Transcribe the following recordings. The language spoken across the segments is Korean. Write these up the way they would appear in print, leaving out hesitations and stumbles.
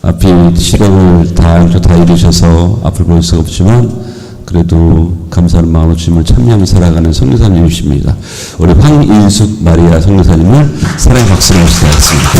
앞이 시간을 다 이루셔서 앞을 볼 수가 없지만 그래도 감사하는 마음으로 주님을 찬미하며 살아가는 성교사님이십니다. 우리 황인숙 마리아 성교사님을 사랑의 박수로 모시겠습니다.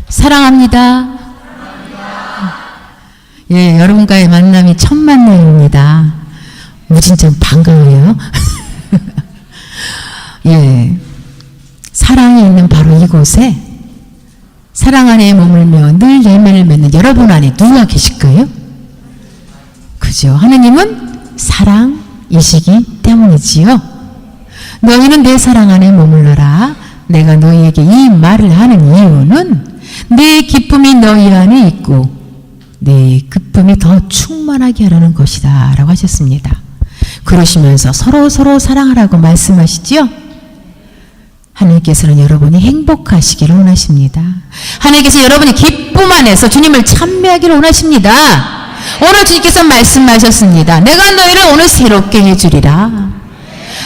사랑합니다. 예, 여러분과의 만남이 첫 만남입니다. 무진장 반가워요. 예, 사랑이 있는 바로 이곳에 사랑 안에 머물며 늘 열매를 맺는 여러분 안에 누가 계실까요? 그죠? 하느님은 사랑이시기 때문이지요. 너희는 내 사랑 안에 머물러라. 내가 너희에게 이 말을 하는 이유는 내 기쁨이 너희 안에 있고 내 기쁨이 더 충만하게 하라는 것이다 라고 하셨습니다. 그러시면서 서로 사랑하라고 말씀하시죠. 하나님께서는 여러분이 행복하시기를 원하십니다. 하나님께서 여러분이 기쁨 안에서 주님을 찬미하기를 원하십니다. 오늘 주님께서 말씀하셨습니다. 내가 너희를 오늘 새롭게 해주리라.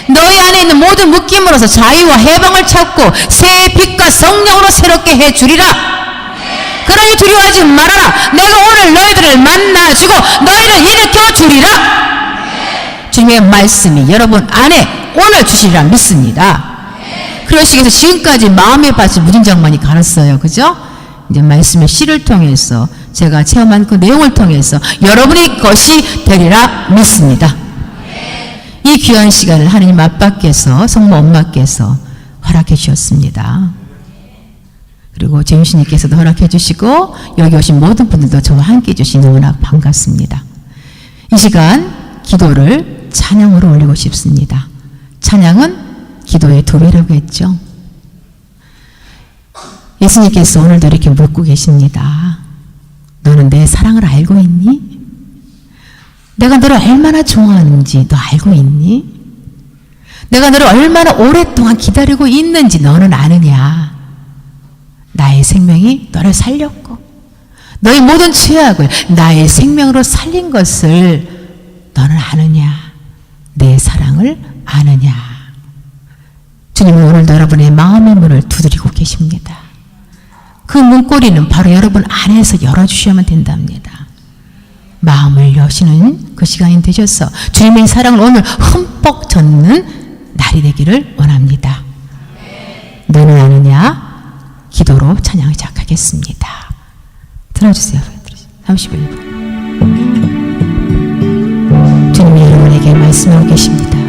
너희 안에 있는 모든 묶임으로서 자유와 해방을 찾고 새 빛과 성령으로 새롭게 해주리라. 그러니 두려워하지 말아라. 내가 오늘 너희들을 만나주고 너희를 일으켜주리라. 주님의 말씀이 여러분 안에 오늘 주시리라 믿습니다. 그러시기 위해서 지금까지 마음의 밭을 무진장만이 갈았어요. 그죠? 이제 말씀의 씨를 통해서 제가 체험한 그 내용을 통해서 여러분의 것이 되리라 믿습니다. 이 귀한 시간을 하나님 아빠께서 성모 엄마께서 허락해 주셨습니다. 그리고 재윤씨님께서도 허락해 주시고 여기 오신 모든 분들도 저와 함께 해주시니 너무나 반갑습니다. 이 시간 기도를 찬양으로 올리고 싶습니다. 찬양은 기도의 도리라고 했죠. 예수님께서 오늘도 이렇게 묻고 계십니다. 너는 내 사랑을 알고 있니? 내가 너를 얼마나 좋아하는지 너 알고 있니? 내가 너를 얼마나 오랫동안 기다리고 있는지 너는 아느냐? 나의 생명이 너를 살렸고 너의 모든 죄악을 나의 생명으로 살린 것을 너는 아느냐? 내 사랑을 아느냐? 주님은 오늘도 여러분의 마음의 문을 두드리고 계십니다. 그 문고리는 바로 여러분 안에서 열어주셔야만 된답니다. 마음을 여시는 그 시간이 되셔서 주님의 사랑을 오늘 흠뻑 젖는 날이 되기를 원합니다. 너는 아느냐? 기도로 찬양을 시작하겠습니다. 들어주세요. 31분. 주님이 여러분에게 말씀하고 계십니다.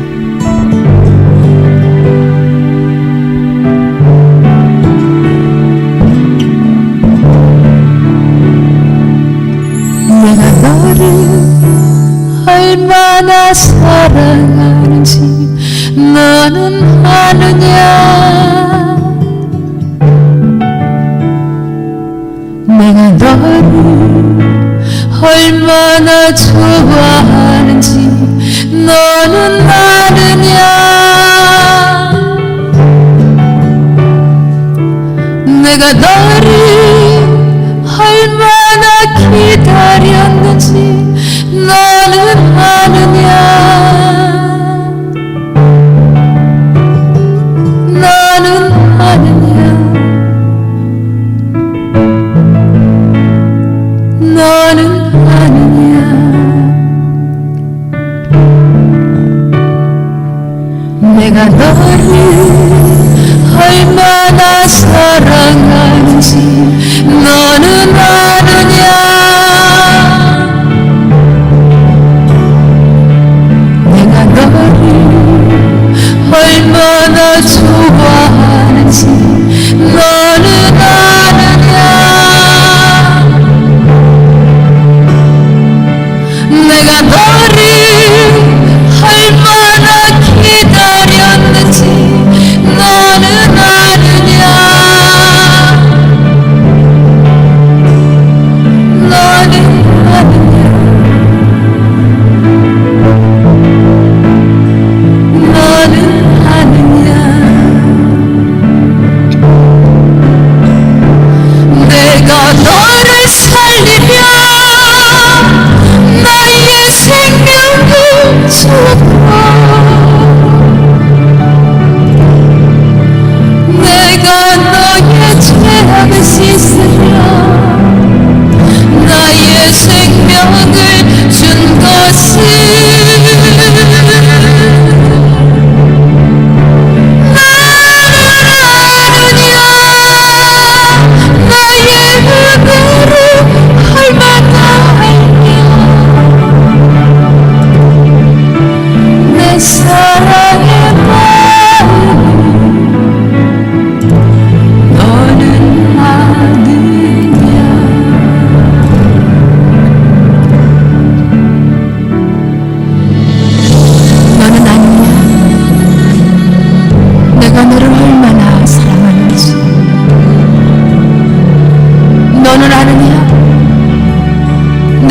내가 너를 얼마나 사랑하는지 너는 아느냐? 내가 너를 얼마나 좋아하는지 너는 아느냐? 내가 너를 얼마나 기다렸는지 너는 아느냐? 너는 아느냐? 너는 아느냐? 내가 너를 얼마나 사랑하는지 너는 아느냐?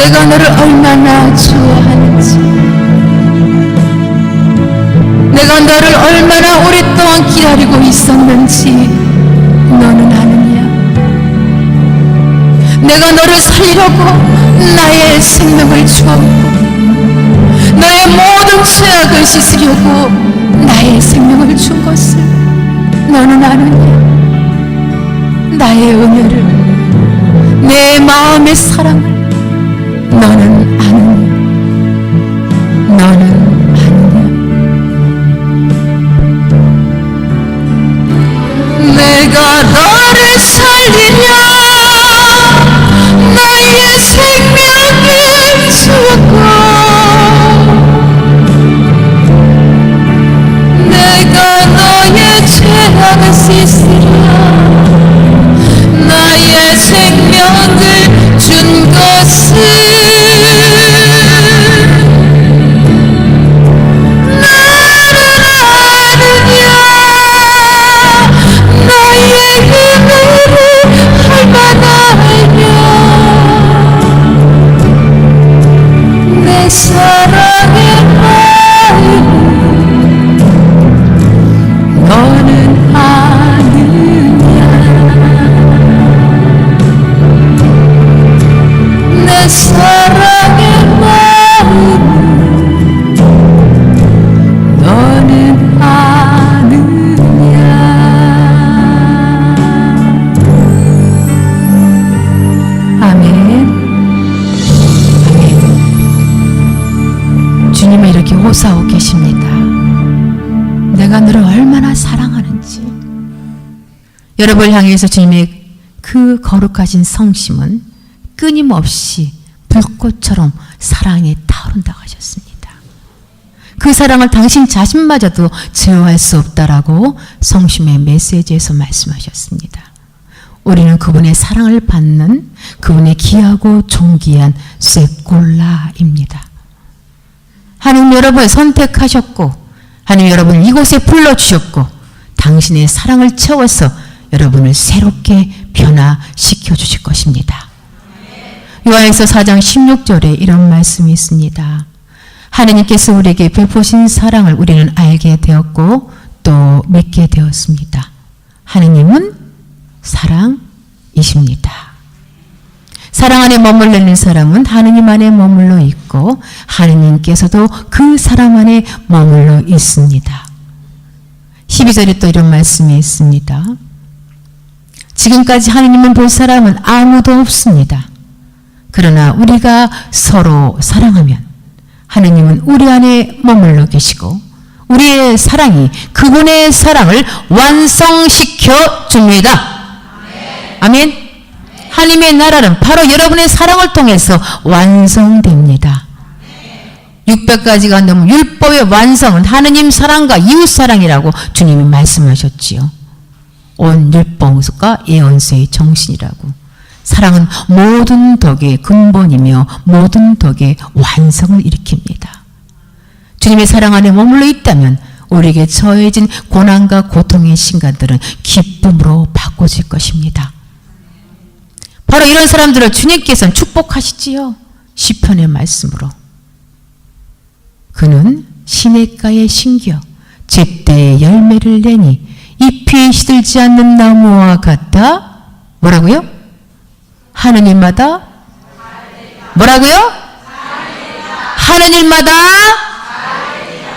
내가 너를 얼마나 좋아하는지, 내가 너를 얼마나 오랫동안 기다리고 있었는지 너는 아느냐? 내가 너를 살리려고 나의 생명을 주었고, 너의 모든 죄악을 씻으려고 나의 생명을 준 것을 너는 아느냐? 나의 은혜를, 내 마음의 사랑을 너는 아느냐? 너는 내가 너를 살리려 나의 생명을 주었고, 내가 너의 죄악을 씻으려 나의 생명을 준 것을 사랑의 마음 너는 아느냐? 내 사랑의 마음 너는 아느냐? 아멘. 주님은 이렇게 호소하고 계십니다. 내가 너를 얼마나 사랑하는지. 여러분을 향해서 주님의 그 거룩하신 성심은 끊임없이 불꽃처럼 사랑에 타오른다고 하셨습니다. 그 사랑을 당신 자신마저도 제어할 수 없다라고 성심의 메시지에서 말씀하셨습니다. 우리는 그분의 사랑을 받는 그분의 귀하고 존귀한 쇠골라입니다. 하나님 여러분을 선택하셨고, 하나님 여러분을 이곳에 불러주셨고, 당신의 사랑을 채워서 여러분을 새롭게 변화시켜 주실 것입니다. 요한일서 4장 16절에 이런 말씀이 있습니다. 하나님께서 우리에게 베푸신 사랑을 우리는 알게 되었고 또 믿게 되었습니다. 하나님은 사랑이십니다. 사랑 안에 머물르는 사람은 하느님 안에 머물러 있고 하느님께서도 그 사람 안에 머물러 있습니다. 12절에 또 이런 말씀이 있습니다. 지금까지 하느님을 볼 사람은 아무도 없습니다. 그러나 우리가 서로 사랑하면 하느님은 우리 안에 머물러 계시고 우리의 사랑이 그분의 사랑을 완성시켜 줍니다. 아멘. 하나님의 나라는 바로 여러분의 사랑을 통해서 완성됩니다. 600가지가 넘은 율법의 완성은 하느님 사랑과 이웃 사랑이라고 주님이 말씀하셨지요. 온 율법과 예언서의 정신이라고. 사랑은 모든 덕의 근본이며 모든 덕의 완성을 일으킵니다. 주님의 사랑 안에 머물러 있다면 우리에게 처해진 고난과 고통의 순간들은 기쁨으로 바꿔질 것입니다. 바로 이런 사람들을 주님께서는 축복하시지요. 시편의 말씀으로. 그는 시냇가에 심겨 제때에 열매를 내니 잎이 시들지 않는 나무와 같다. 뭐라고요? 하느님마다 뭐라고요? 하느님마다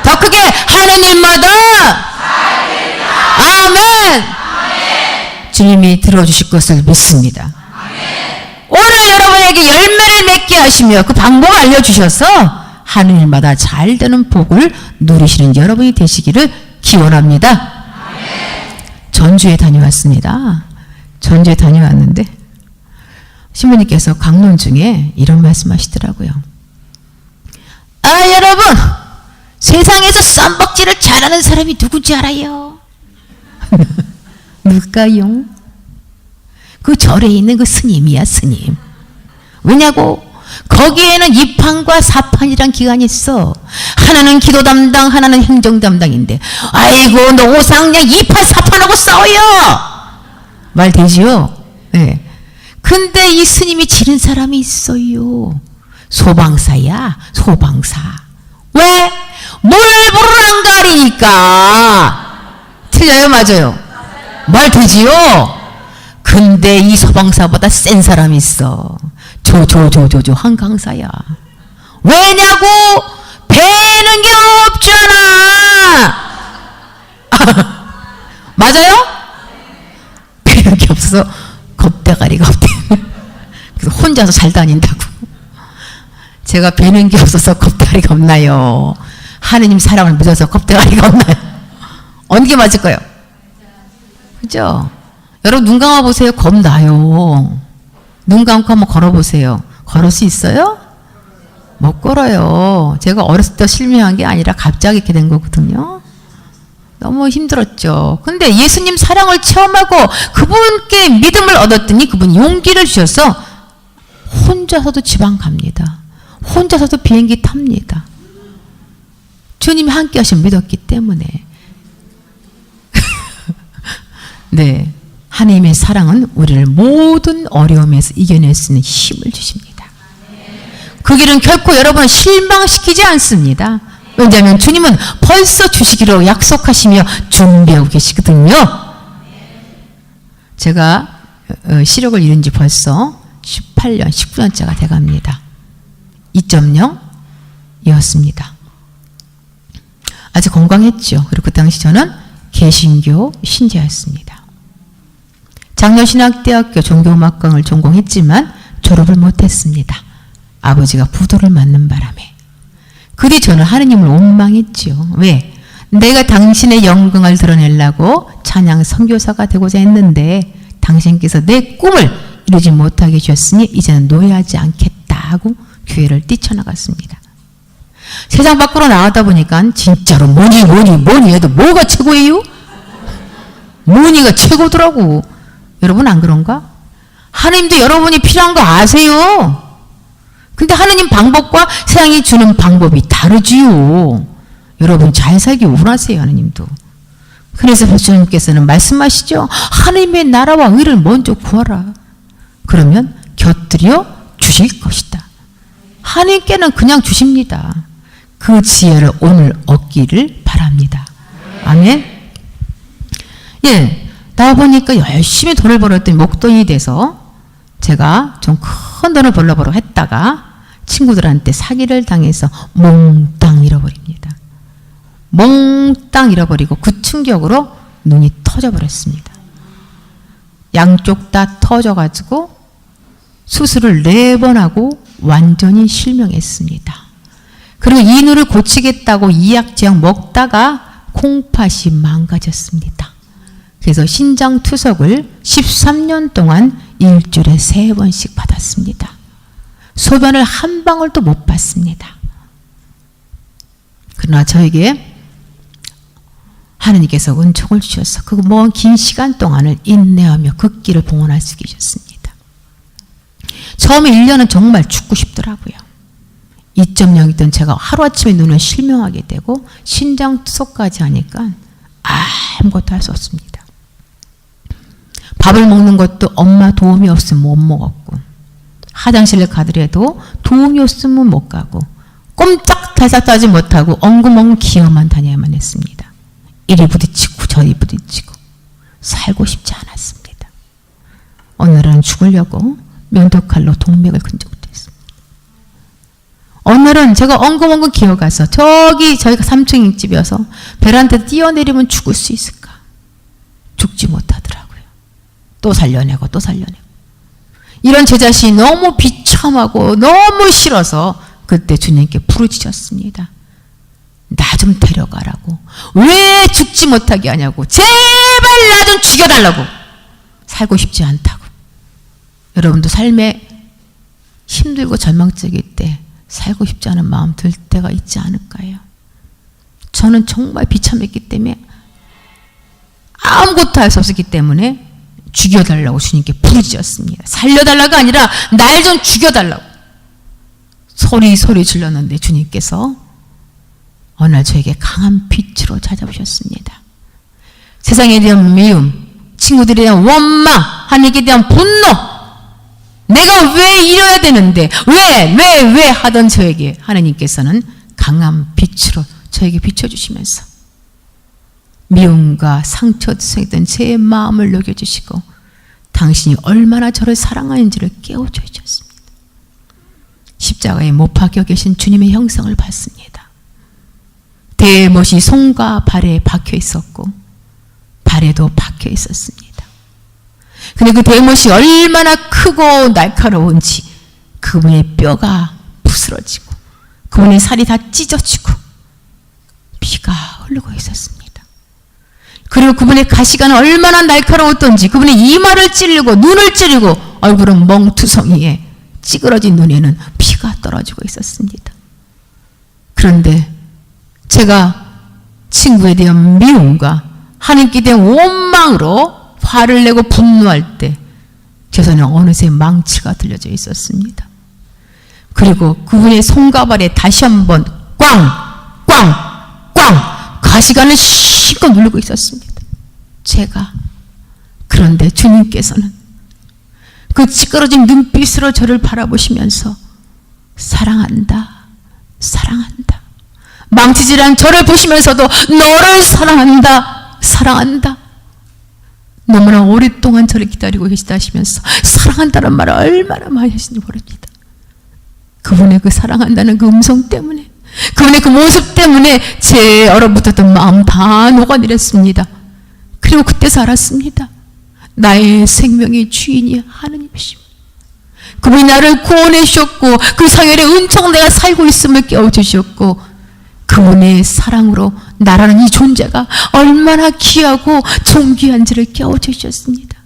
더 크게 하느님마다 아멘. 주님이 들어주실 것을 믿습니다. 오늘 여러분에게 열매를 맺게 하시며 그 방법을 알려주셔서 하느님마다 잘 되는 복을 누리시는 여러분이 되시기를 기원합니다. 전주에 다녀왔습니다. 전주에 다녀왔는데 신부님께서 강론 중에 이런 말씀하시더라고요. 아 여러분, 세상에서 쌈박질을 잘하는 사람이 누군지 알아요? 누굴까요? 그 절에 있는 그 스님이야, 스님. 왜냐고? 거기에는 2판과 4판이란 기관이 있어. 하나는 기도 담당, 하나는 행정 담당인데, 아이고, 너 오상냥 2판, 4판하고 싸워요! 말 되지요? 네. 근데 이 스님이 지른 사람이 있어요. 소방사야, 소방사. 왜? 몰불을 안 가리니까. 틀려요, 맞아요? 말 되지요? 근데 이 소방사보다 센 사람이 있어. 저 한강사야. 왜냐고? 배는 게 없잖아. 맞아요? 배는 게 없어서 겁대가리가 없대. 그래서 혼자서 잘 다닌다고. 제가 배는 게 없어서 겁대가리가 없나요? 하느님 사랑을 믿어서 겁대가리가 없나요? 어느 게 맞을까요? 그죠? 여러분 눈 감아 보세요. 겁나요. 눈 감고 한번 걸어보세요. 걸을 수 있어요? 못 걸어요. 제가 어렸을 때 실명한 게 아니라 갑자기 이렇게 된 거거든요. 너무 힘들었죠. 근데 예수님 사랑을 체험하고 그분께 믿음을 얻었더니 그분이 용기를 주셔서 혼자서도 지방 갑니다. 혼자서도 비행기 탑니다. 주님이 함께 하시면 믿었기 때문에. 네, 하나님의 사랑은 우리를 모든 어려움에서 이겨낼 수 있는 힘을 주십니다. 그 길은 결코 여러분을 실망시키지 않습니다. 왜냐하면 주님은 벌써 주시기로 약속하시며 준비하고 계시거든요. 제가 시력을 잃은 지 벌써 18년, 19년째가 돼갑니다. 2.0이었습니다. 아주 건강했죠. 그리고 그 당시 저는 개신교 신자였습니다. 장로신학대학교 종교음악과를 전공했지만 졸업을 못했습니다. 아버지가 부도를 맞는 바람에. 그뒤 저는 하느님을 원망했지요. 왜? 내가 당신의 영광을 드러내려고 찬양 선교사가 되고자 했는데 당신께서 내 꿈을 이루지 못하게 주셨으니 이제는 노예하지 않겠다 하고 교회를 뛰쳐나갔습니다. 세상 밖으로 나가다 보니까 진짜로 뭐니 해도 뭐가 최고예요? 뭐니가 최고더라고. 여러분 안 그런가? 하나님도 여러분이 필요한 거 아세요. 근데 하나님 방법과 세상이 주는 방법이 다르지요. 여러분 잘 살기 원하세요, 하나님도. 그래서 주님께서는 말씀하시죠. 하나님의 나라와 의를 먼저 구하라. 그러면 곁들여 주실 것이다. 하나님께는 그냥 주십니다. 그 지혜를 오늘 얻기를 바랍니다. 아멘. 예, 나와보니까 열심히 돈을 벌었더니 목돈이 돼서 제가 좀 큰 돈을 벌려보려고 했다가 친구들한테 사기를 당해서 몽땅 잃어버립니다. 몽땅 잃어버리고 그 충격으로 눈이 터져버렸습니다. 양쪽 다 터져가지고 수술을 4번 하고 완전히 실명했습니다. 그리고 이 눈을 고치겠다고 이약제약 먹다가 콩팥이 망가졌습니다. 그래서 신장투석을 13년 동안 일주일에 3번씩 받았습니다. 소변을 한 방울도 못 봤습니다. 그러나 저에게 하느님께서 은총을 주셔서 그 먼 긴 시간 동안을 인내하며 그 길을 봉헌할 수 계셨습니다. 처음에 1년은 정말 죽고 싶더라고요. 2.0이던 제가 하루아침에 눈을 실명하게 되고 신장투석까지 하니까 아무것도 할 수 없습니다. 밥을 먹는 것도 엄마 도움이 없으면 못 먹었고 화장실을 가더라도 도움이 없으면 못 가고 꼼짝달싹도 하지 못하고 엉금엉금 기어만 다녀야만 했습니다. 이리 부딪히고 저리 부딪히고 살고 싶지 않았습니다. 어느 날은 죽으려고 면도칼로 동맥을 근 적도 있습니다. 어느 날은 제가 엉금엉금 기어가서 저희가 3층 집이어서 베란다 뛰어내리면 죽을 수 있을까? 죽지 못하더라고요. 또 살려내고 또 살려내고. 이런 제 자신이 너무 비참하고 너무 싫어서 그때 주님께 부르짖었습니다. 나 좀 데려가라고. 왜 죽지 못하게 하냐고. 제발 나 좀 죽여달라고. 살고 싶지 않다고. 여러분도 삶에 힘들고 절망적일 때 살고 싶지 않은 마음 들 때가 있지 않을까요? 저는 정말 비참했기 때문에 아무것도 할 수 없었기 때문에 죽여달라고 주님께 부르짖었습니다. 살려달라가 아니라 날 좀 죽여달라고 소리 질렀는데 주님께서 어느 날 저에게 강한 빛으로 찾아오셨습니다. 세상에 대한 미움, 친구들에 대한 원망, 하나님께 대한 분노, 내가 왜 이래야 되는데 왜 하던 저에게 하나님께서는 강한 빛으로 저에게 비춰주시면서 미움과 상처성했던 제 마음을 녹여주시고 당신이 얼마나 저를 사랑하는지를 깨워줘 주셨습니다. 십자가에 못 박혀 계신 주님의 형상을 봤습니다. 대못이 손과 발에 박혀 있었고 발에도 박혀 있었습니다. 근데 그 대못이 얼마나 크고 날카로운지 그분의 뼈가 부스러지고 그분의 살이 다 찢어지고 피가 흐르고 있었습니다. 그리고 그분의 가시관은 얼마나 날카로웠던지 그분의 이마를 찌르고 눈을 찌르고 얼굴은 멍투성이에 찌그러진 눈에는 피가 떨어지고 있었습니다. 그런데 제가 친구에 대한 미움과 하나님께 대한 원망으로 화를 내고 분노할 때 제 손에 어느새 망치가 들려져 있었습니다. 그리고 그분의 손과 발에 다시 한번 꽝 가시관을 실컷 누르고 있었습니다. 제가. 그런데 주님께서는 그 찌그러진 눈빛으로 저를 바라보시면서 사랑한다. 망치질한 저를 보시면서도 너를 사랑한다. 너무나 오랫동안 저를 기다리고 계시다 하시면서 사랑한다는 말을 얼마나 많이 하시는지 모릅니다. 그분의 그 사랑한다는 그 음성 때문에 그분의 그 모습 때문에 제 얼어붙었던 마음 다 녹아내렸습니다. 그리고 그때서 알았습니다. 나의 생명의 주인이 하느님이십니다. 그분이 나를 구원해 주셨고 그 성혈의 은총 내가 살고 있음을 깨워주셨고 그분의 사랑으로 나라는 이 존재가 얼마나 귀하고 존귀한지를 깨워주셨습니다.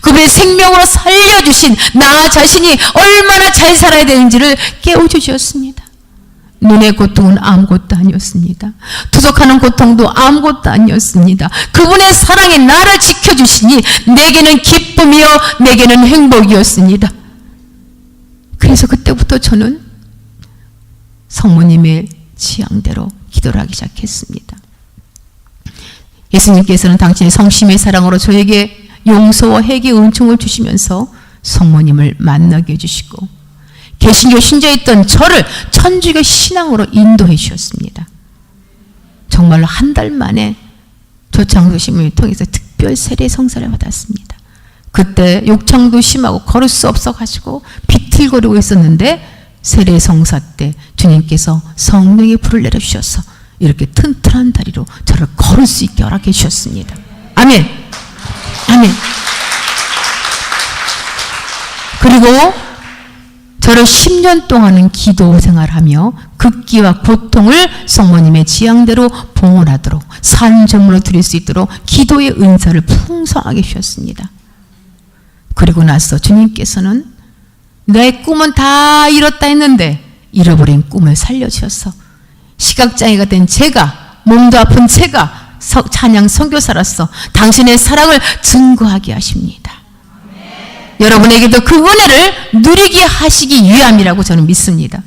그분의 생명으로 살려주신 나 자신이 얼마나 잘 살아야 되는지를 깨워주셨습니다. 눈의 고통은 아무것도 아니었습니다. 투석하는 고통도 아무것도 아니었습니다. 그분의 사랑이 나를 지켜주시니 내게는 기쁨이요 내게는 행복이었습니다. 그래서 그때부터 저는 성모님의 취향대로 기도를 하기 시작했습니다. 예수님께서는 당신의 성심의 사랑으로 저에게 용서와 회개의 은총을 주시면서 성모님을 만나게 해주시고 개신교 신자였던 저를 천주교 신앙으로 인도해 주셨습니다. 정말로 한 달 만에 조창도 신부를 통해서 특별 세례 성사를 받았습니다. 그때 욕창도 심하고 걸을 수 없어가지고 비틀거리고 있었는데 세례 성사 때 주님께서 성령의 불을 내려주셔서 이렇게 튼튼한 다리로 저를 걸을 수 있게 허락해 주셨습니다. 아멘. 그리고 저를 10년 동안은 기도 생활하며 극기와 고통을 성모님의 지향대로 봉헌하도록 산전물로 드릴 수 있도록 기도의 은사를 풍성하게 주셨습니다. 그리고 나서 주님께서는 내 꿈은 다 이뤘다 했는데 잃어버린 꿈을 살려주셔서 시각장애가 된 제가, 몸도 아픈 제가 찬양 선교사로서 당신의 사랑을 증거하게 하십니다. 여러분에게도 그 은혜를 누리게 하시기 위함이라고 저는 믿습니다.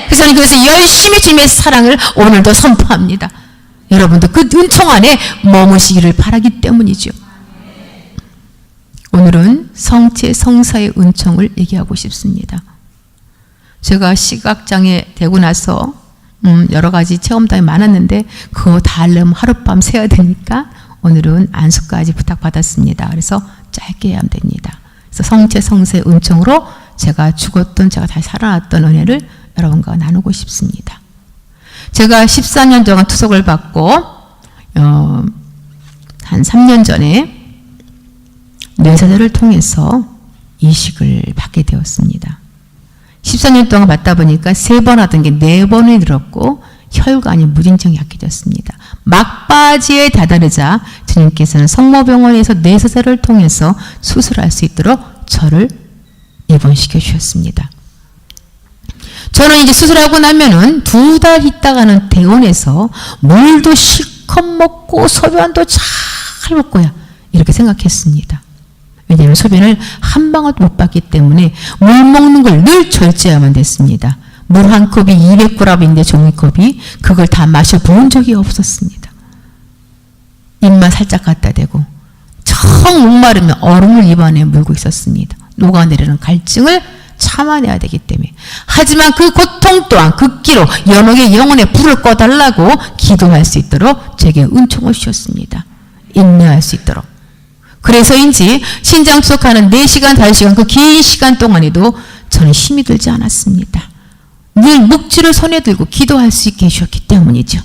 그래서 저는 그래서 열심히 주님의 사랑을 오늘도 선포합니다. 여러분도 그 은총 안에 머무시기를 바라기 때문이죠. 오늘은 성체 성사의 은총을 얘기하고 싶습니다. 제가 시각장애 되고 나서 여러 가지 체험담이 많았는데 그거 다 하려면 하룻밤 새야 되니까 오늘은 안수까지 부탁받았습니다. 그래서 짧게 해야 됩니다. 그래서 성체 성사의 은총으로 제가 죽었던 제가 다시 살아났던 은혜를 여러분과 나누고 싶습니다. 제가 14년 동안 투석을 받고 한 3년 전에 뇌사절을 통해서 이식을 받게 되었습니다. 14년 동안 받다 보니까 3번 하던 게 4번이 늘었고 혈관이 무진장 약해졌습니다. 막바지에 다다르자 주님께서는 성모병원에서 뇌사절을 통해서 수술할 수 있도록 저를 입원시켜 주셨습니다. 저는 이제 수술하고 나면은 2달 있다가는 대원에서 물도 실컷 먹고 소변도 잘 먹고야 이렇게 생각했습니다. 왜냐하면 소변을 한 방울도 못 봤기 때문에 물 먹는 걸 늘 절제해야만 됐습니다. 물 한 컵이 200g인데 종이컵이 그걸 다 마셔본 적이 없었습니다. 입만 살짝 갖다 대고 정 목마르면 얼음을 입안에 물고 있었습니다. 녹아내리는 갈증을 참아내야 되기 때문에. 하지만 그 고통 또한 극기로 연옥의 영혼의 불을 꺼달라고 기도할 수 있도록 제게 은총을 주셨습니다. 인내할 수 있도록. 그래서인지 신장 수속하는 4시간, 5시간 그 긴 시간 동안에도 저는 힘이 들지 않았습니다. 늘 묵지를 손에 들고 기도할 수 있게 해주셨기 때문이죠.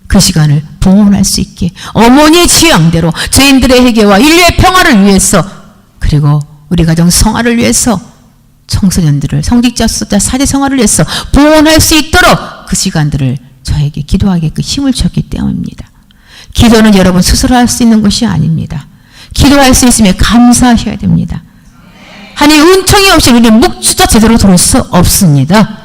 그 시간을 봉헌할 수 있게 어머니의 지향대로 죄인들의 회개와 인류의 평화를 위해서, 그리고 우리 가정 성화를 위해서, 청소년들을 성직자, 수자, 사제 성화를 위해서 봉헌할 수 있도록 그 시간들을 저에게 기도하게끔 힘을 주셨기 때문입니다. 기도는 여러분 스스로 할 수 있는 것이 아닙니다. 기도할 수 있으면 감사하셔야 됩니다. 하나님 은총이 없이 우리는 묵주도 제대로 들을 수 없습니다.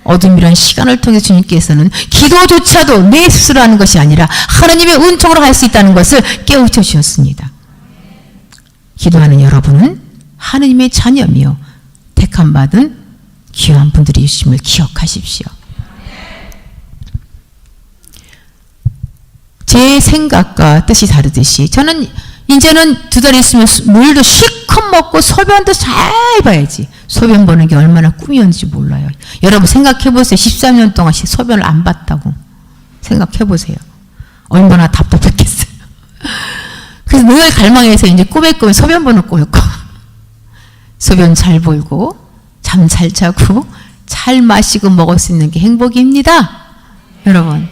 어둠이란 시간을 통해 주님께서는 기도조차도 내 스스로 하는 것이 아니라 하나님의 은총으로 할 수 있다는 것을 깨우쳐 주셨습니다. 기도하는 여러분은 하나님의 자녀며 택함받은 귀한 분들이 주심을 기억하십시오. 제 생각과 뜻이 다르듯이 저는 이제는 2달 있으면 물도 실컷 먹고 소변도 잘 봐야지. 소변 보는 게 얼마나 꿈이었는지 몰라요. 여러분 생각해 보세요. 13년 동안 소변을 안 봤다고 생각해 보세요. 얼마나 답답했겠어요. 그래서 늘 갈망해서 이제 꾸벅꾸벅 소변 보는 꿈이었고, 소변 잘 보이고 잠 잘 자고 잘 마시고 먹을 수 있는 게 행복입니다. 여러분,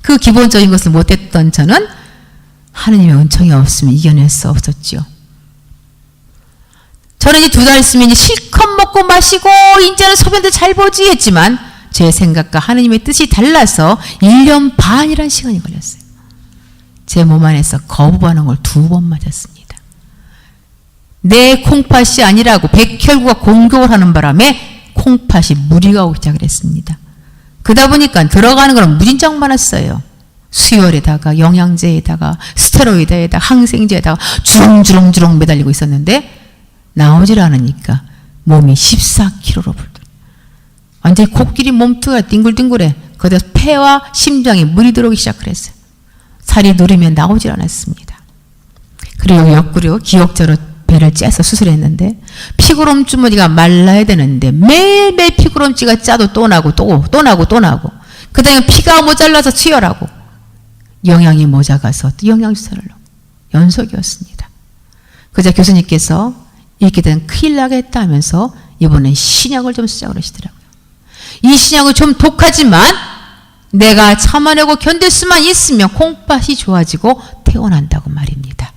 그 기본적인 것을 못했던 저는 하느님의 은총이 없으면 이겨낼 수 없었죠. 저는 이제 2달 있으면 이제 실컷 먹고 마시고 이제는 소변도 잘 보지 했지만 제 생각과 하느님의 뜻이 달라서 1년 반이라는 시간이 걸렸어요. 제 몸 안에서 거부 반응을 2번 맞았습니다. 내 콩팥이 아니라고 백혈구가 공격을 하는 바람에 콩팥이 무리가 오기 시작을 했습니다. 그러다 보니까 들어가는 건 무진장 많았어요. 수혈에다가 영양제에다가 스테로이드에다가 항생제에다가 주렁주렁 매달리고 있었는데 나오질 않으니까 몸이 14kg로 불더라. 완전히 코끼리 몸뚱이가 뒹굴뒹굴해. 거기서 폐와 심장에 물이 들어오기 시작을 했어요. 살이 누르면 나오질 않았습니다. 그리고 옆구리로 기역자로 배를 째서 수술했는데 피구름 주머니가 말라야 되는데 매일매일 피구름지가 짜도 또 나고 또 나고 그 다음에 피가 모자라서 수혈하고 영양이 모자가서 또 영양주사를 넣고 연속이었습니다. 그자 교수님께서 이렇게 되면 큰일 나겠다 하면서 이번엔 신약을 좀 쓰자고 그러시더라고요. 이 신약은 좀 독하지만 내가 참아내고 견딜 수만 있으면 콩팥이 좋아지고 태어난다고 말입니다.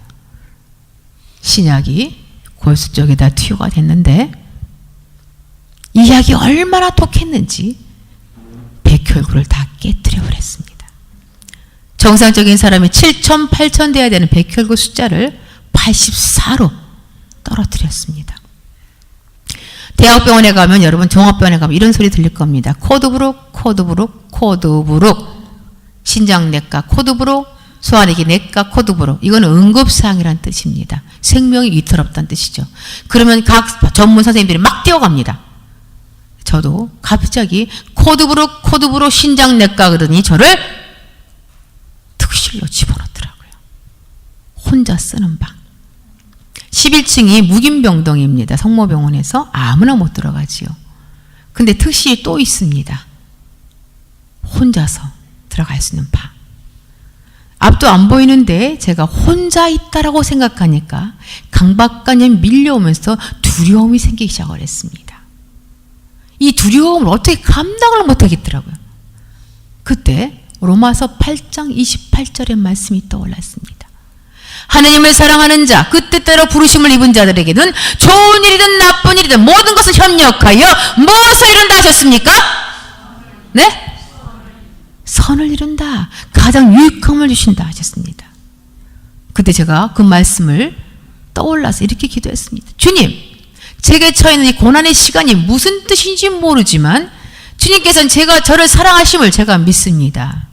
신약이 골수 쪽에다 투여가 됐는데 이 약이 얼마나 독했는지 백혈구를 다 깨뜨려 버렸습니다. 정상적인 사람이 7,000, 8,000 돼야 되는 백혈구 숫자를 84로 떨어뜨렸습니다. 대학병원에 가면 여러분 종합병원에 가면 이런 소리 들릴 겁니다. 코드부룩, 코드부룩, 코드부룩. 신장내과 코드부룩, 소화내기 내과 코드부룩. 이거는 응급사항이라는 뜻입니다. 생명이 위태롭다는 뜻이죠. 그러면 각 전문 선생님들이 막 뛰어갑니다. 저도 갑자기 코드부룩 신장내과 그러더니 저를 특실로 집어넣더라고요. 혼자 쓰는 방. 11층이 묵인병동입니다. 성모병원에서 아무나 못 들어가지요. 근데 특실이 또 있습니다. 혼자서 들어갈 수 있는 방. 앞도 안 보이는데 제가 혼자 있다라고 생각하니까 강박관념이 밀려오면서 두려움이 생기기 시작을 했습니다. 이 두려움을 어떻게 감당을 못하겠더라고요. 그때 로마서 8장 28절의 말씀이 떠올랐습니다. 하느님을 사랑하는 자, 그 뜻대로 부르심을 입은 자들에게는 좋은 일이든 나쁜 일이든 모든 것을 협력하여 무엇을 이룬다 하셨습니까? 네? 선을 이룬다. 가장 유익함을 주신다 하셨습니다. 그때 제가 그 말씀을 떠올라서 이렇게 기도했습니다. 주님, 제게 처해있는 이 고난의 시간이 무슨 뜻인지 모르지만 주님께서는 저를 사랑하심을 제가 믿습니다.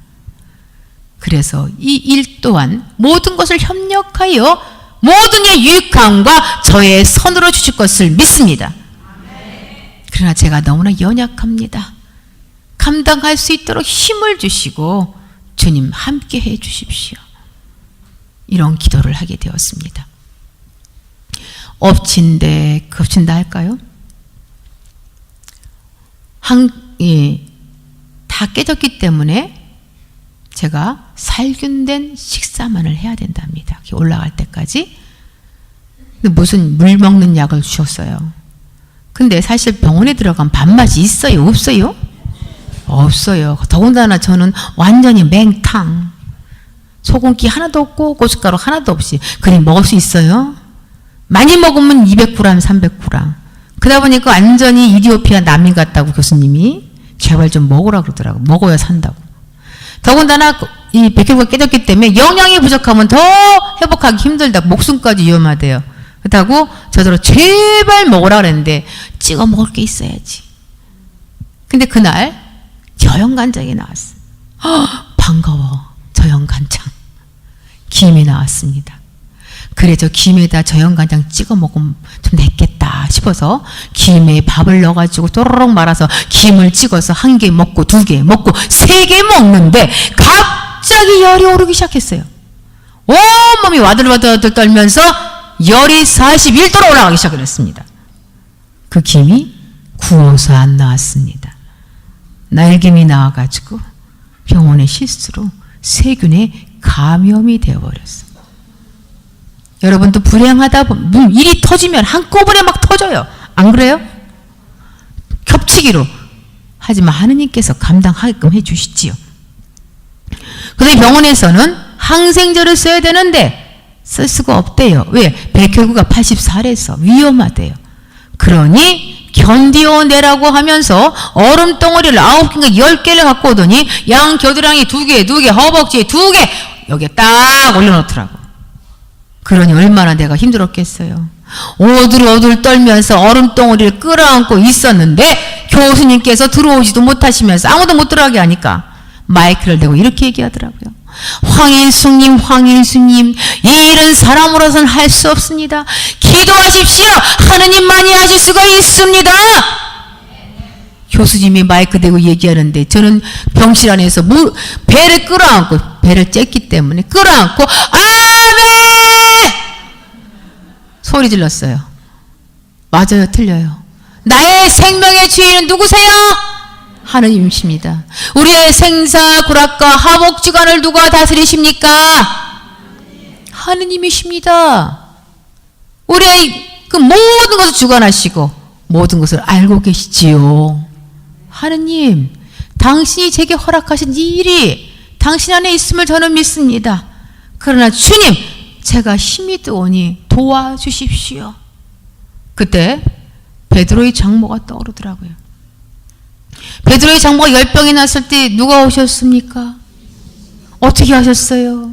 그래서 이 일 또한 모든 것을 협력하여 모든 의 유익함과 저의 선으로 주실 것을 믿습니다. 그러나 제가 너무나 연약합니다. 감당할 수 있도록 힘을 주시고 주님 함께 해 주십시오. 이런 기도를 하게 되었습니다. 엎친데 겹친다 할까요? 다 깨졌기 때문에 제가 살균된 식사만을 해야 된답니다. 올라갈 때까지. 근데 무슨 물 먹는 약을 주셨어요. 근데 사실 병원에 들어가면 밥맛이 있어요? 없어요? 없어요. 더군다나 저는 완전히 맹탕. 소금기 하나도 없고 고춧가루 하나도 없이 그냥 먹을 수 있어요? 많이 먹으면 200g, 300g. 그러다 보니까 완전히 이디오피아 난민 같다고 교수님이 제발 좀 먹으라 그러더라고. 먹어야 산다고. 더군다나 이 백혈구가 깨졌기 때문에 영양이 부족하면 더 회복하기 힘들다. 목숨까지 위험하대요. 그렇다고 저더러 제발 먹으라 그랬는데 찍어 먹을 게 있어야지. 근데 그날 저염간장이 나왔어. 반가워. 저염간장. 김이 나왔습니다. 그래 저 김에다 저염간장 찍어 먹으면 좀 낫겠다 싶어서 김에 밥을 넣어가지고 또르륵 말아서 김을 찍어서 1개 먹고 2개 먹고 3개 먹는데 갑자기 열이 오르기 시작했어요. 온몸이 와들와들 떨면서 열이 41도로 올라가기 시작했습니다. 그 김이 구워서 안 나왔습니다. 날김이 나와가지고 병원의 실수로 세균에 감염이 되어버렸어요. 여러분도 불행하다 보면 일이 터지면 한꺼번에 막 터져요. 안 그래요? 겹치기로. 하지만 하느님께서 감당하게끔 해주시지요. 그런데 병원에서는 항생제를 써야 되는데 쓸 수가 없대요. 왜? 백혈구가 84래서 위험하대요. 그러니 견디어내라고 하면서 얼음 덩어리를 9개인가 10개를 갖고 오더니 양 겨드랑이 2개, 허벅지에 2개 여기에 딱 올려놓더라고. 그러니 얼마나 내가 힘들었겠어요. 오들오들 떨면서 얼음덩어리를 끌어안고 있었는데 교수님께서 들어오지도 못하시면서 아무도 못 들어가게 하니까 마이크를 대고 이렇게 얘기하더라고요. 황인숙님, 이 일은 사람으로서는 할 수 없습니다. 기도하십시오. 하느님만이 하실 수가 있습니다. 교수님이 마이크 대고 얘기하는데 저는 병실 안에서 배를 끌어안고, 배를 쬐기 때문에 끌어안고 아멘! 소리 질렀어요. 맞아요, 틀려요? 나의 생명의 주인은 누구세요? 하느님이십니다. 우리의 생사, 구락과 하복주간을 누가 다스리십니까? 하느님이십니다. 우리의 그 모든 것을 주관하시고 모든 것을 알고 계시지요. 하느님, 당신이 제게 허락하신 이 일이 당신 안에 있음을 저는 믿습니다. 그러나 주님, 제가 힘이 드오니 도와주십시오. 그때 베드로의 장모가 떠오르더라고요. 베드로의 장모가 열병이 났을 때 누가 오셨습니까? 어떻게 하셨어요?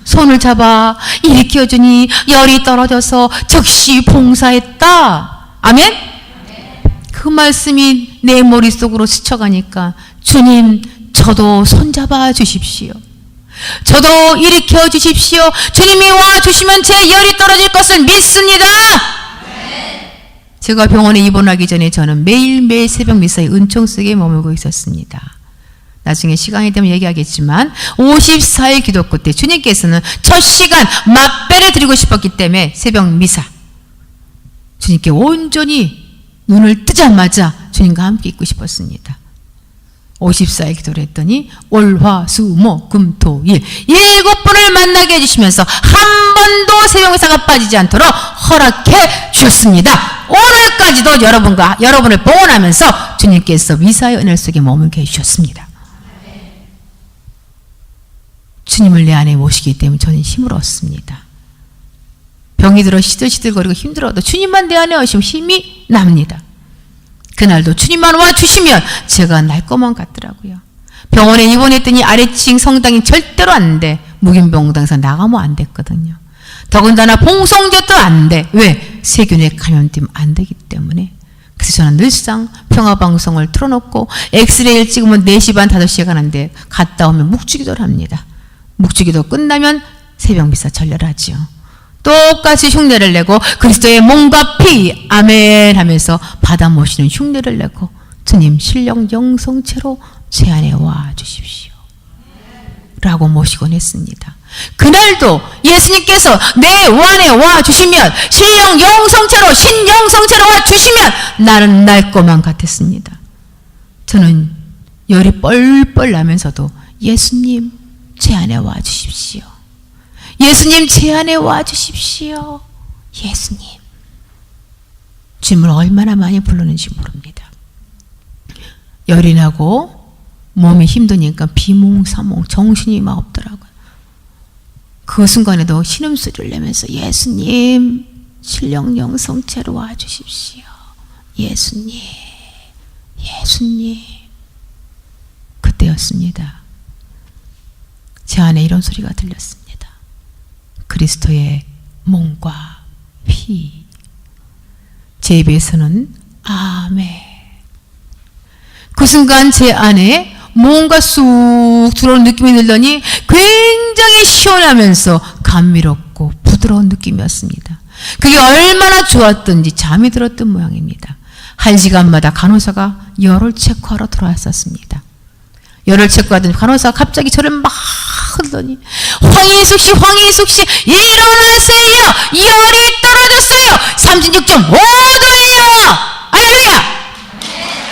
손을 잡아 일으켜주니 열이 떨어져서 즉시 봉사했다. 아멘? 그 말씀이 내 머릿속으로 스쳐가니까 주님, 저도 손잡아 주십시오. 저도 일으켜 주십시오. 주님이 와주시면 제 열이 떨어질 것을 믿습니다. 제가 병원에 입원하기 전에 저는 매일매일 새벽 미사에 은총 속에 머물고 있었습니다. 나중에 시간이 되면 얘기하겠지만 54일 기도코 때 주님께서는 첫 시간 맛배를 드리고 싶었기 때문에 새벽 미사 주님께 온전히 눈을 뜨자마자 주님과 함께 있고 싶었습니다. 54일 기도를 했더니 월화수목금토일 7번을 만나게 해주시면서 한 번도 새벽 미사가 빠지지 않도록 허락해 주셨습니다. 오늘까지도 여러분을 봉헌하면서 주님께서 미사의 은혜 속에 머물게 해주셨습니다. 주님을 내 안에 모시기 때문에 저는 힘을 얻습니다. 병이 들어 시들시들거리고 힘들어도 주님만 내 안에 오시면 힘이 납니다. 그날도 주님만 와주시면 제가 날 것만 같더라고요. 병원에 입원했더니 아래층 성당이 절대로 안 돼. 묵인병동에서 나가면 안 됐거든요. 더군다나 봉송제도 안 돼. 왜? 세균에 감염되면 안 되기 때문에. 그래서 저는 늘상 평화방송을 틀어놓고 엑스레이를 찍으면 4시 반 5시에 가는데 갔다 오면 묵주기도를 합니다. 묵주기도 끝나면 새벽미사 전렬하지요. 똑같이 흉내를 내고 그리스도의 몸과 피 아멘 하면서 받아 모시는 흉내를 내고 주님 신령 영성체로 제 안에 와 주십시오 라고 모시곤 했습니다. 그날도 예수님께서 내 안에 와 주시면 신령 영성체로 신영성체로 와 주시면 나는 날 것만 같았습니다. 저는 열이 뻘뻘 나면서도 예수님 제 안에 와 주십시오. 예수님 제 안에 와 주십시오. 예수님. 주님을 얼마나 많이 부르는지 모릅니다. 열이 나고 몸이 힘드니까 비몽사몽 정신이 막 없더라고요. 그 순간에도 신음소리를 내면서 예수님 신령 영성체로 와 주십시오. 예수님. 예수님. 그때였습니다. 제 안에 이런 소리가 들렸습니다. 그리스도의 몸과 피. 제 입에서는 아멘. 그 순간 제 안에 뭔가 쑥 들어오는 느낌이 들더니 굉장히 시원하면서 감미롭고 부드러운 느낌이었습니다. 그게 얼마나 좋았던지 잠이 들었던 모양입니다. 1시간마다 간호사가 열을 체크하러 들어왔었습니다. 열을 체크하더니 간호사가 갑자기 저를 막 하더니 황인숙 씨 일어나세요. 열이 떨어졌어요. 36.5도예요. 할렐루야.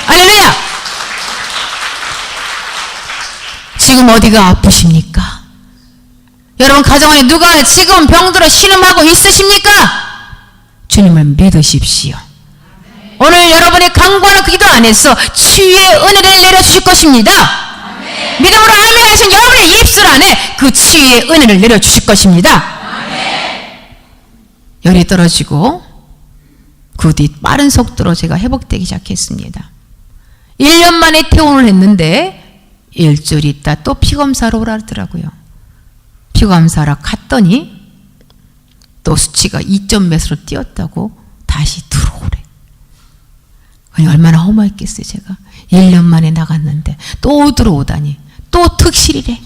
할렐루야. 지금 어디가 아프십니까? 여러분 가정 안에 누가 지금 병들어 신음하고 있으십니까? 주님을 믿으십시오. 오늘 여러분의 간구하는 그 기도 안에서 치유의 은혜를 내려주실 것입니다. 믿음으로 아멘 하신 여러분의 입술 안에 그 치유의 은혜를 내려주실 것입니다. 열이 떨어지고 그 뒤 빠른 속도로 제가 회복되기 시작했습니다. 1년 만에 퇴원을 했는데 일주일 있다 또 피검사로 오라 하더라고요. 피검사로 갔더니 또 수치가 2점 몇으로 뛰었다고 다시 들어오래. 얼마나 허무했겠어요. 제가 1년 만에 나갔는데 또 들어오다니 또 특실이래.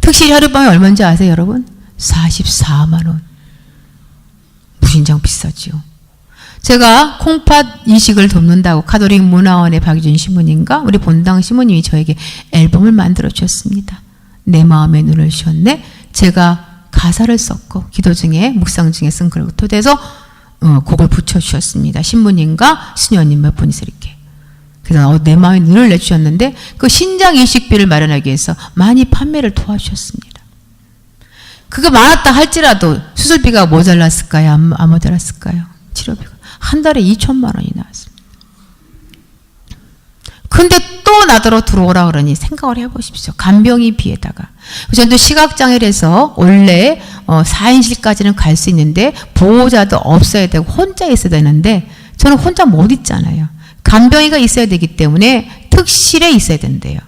특실이 하룻밤에 얼마인지 아세요 여러분? 44만 원. 무신장 비싸지요. 제가 콩팥 이식을 돕는다고 가톨릭 문화원의 박유진 신부님과 우리 본당 신부님이 저에게 앨범을 만들어 주셨습니다. 내 마음의 눈을 씌웠네. 제가 가사를 썼고 기도 중에 묵상 중에 쓴 글을 토대해서 곡을 붙여주셨습니다. 신부님과 수녀님 몇 분이서 이렇게. 그래서 내 마음의 눈을 내주셨는데 그 신장 이식비를 마련하기 위해서 많이 판매를 도와주셨습니다. 그거 많았다 할지라도 수술비가 모자랐을까요? 안 모자랐을까요? 치료비가. 한 달에 2천만 원이 나왔습니다. 근데 또 나더러 들어오라 그러니 생각을 해보십시오. 간병이 비에다가. 저는 또 시각장애라서 원래 4인실까지는 갈 수 있는데 보호자도 없어야 되고 혼자 있어야 되는데 저는 혼자 못 있잖아요. 간병이가 있어야 되기 때문에 특실에 있어야 된대요.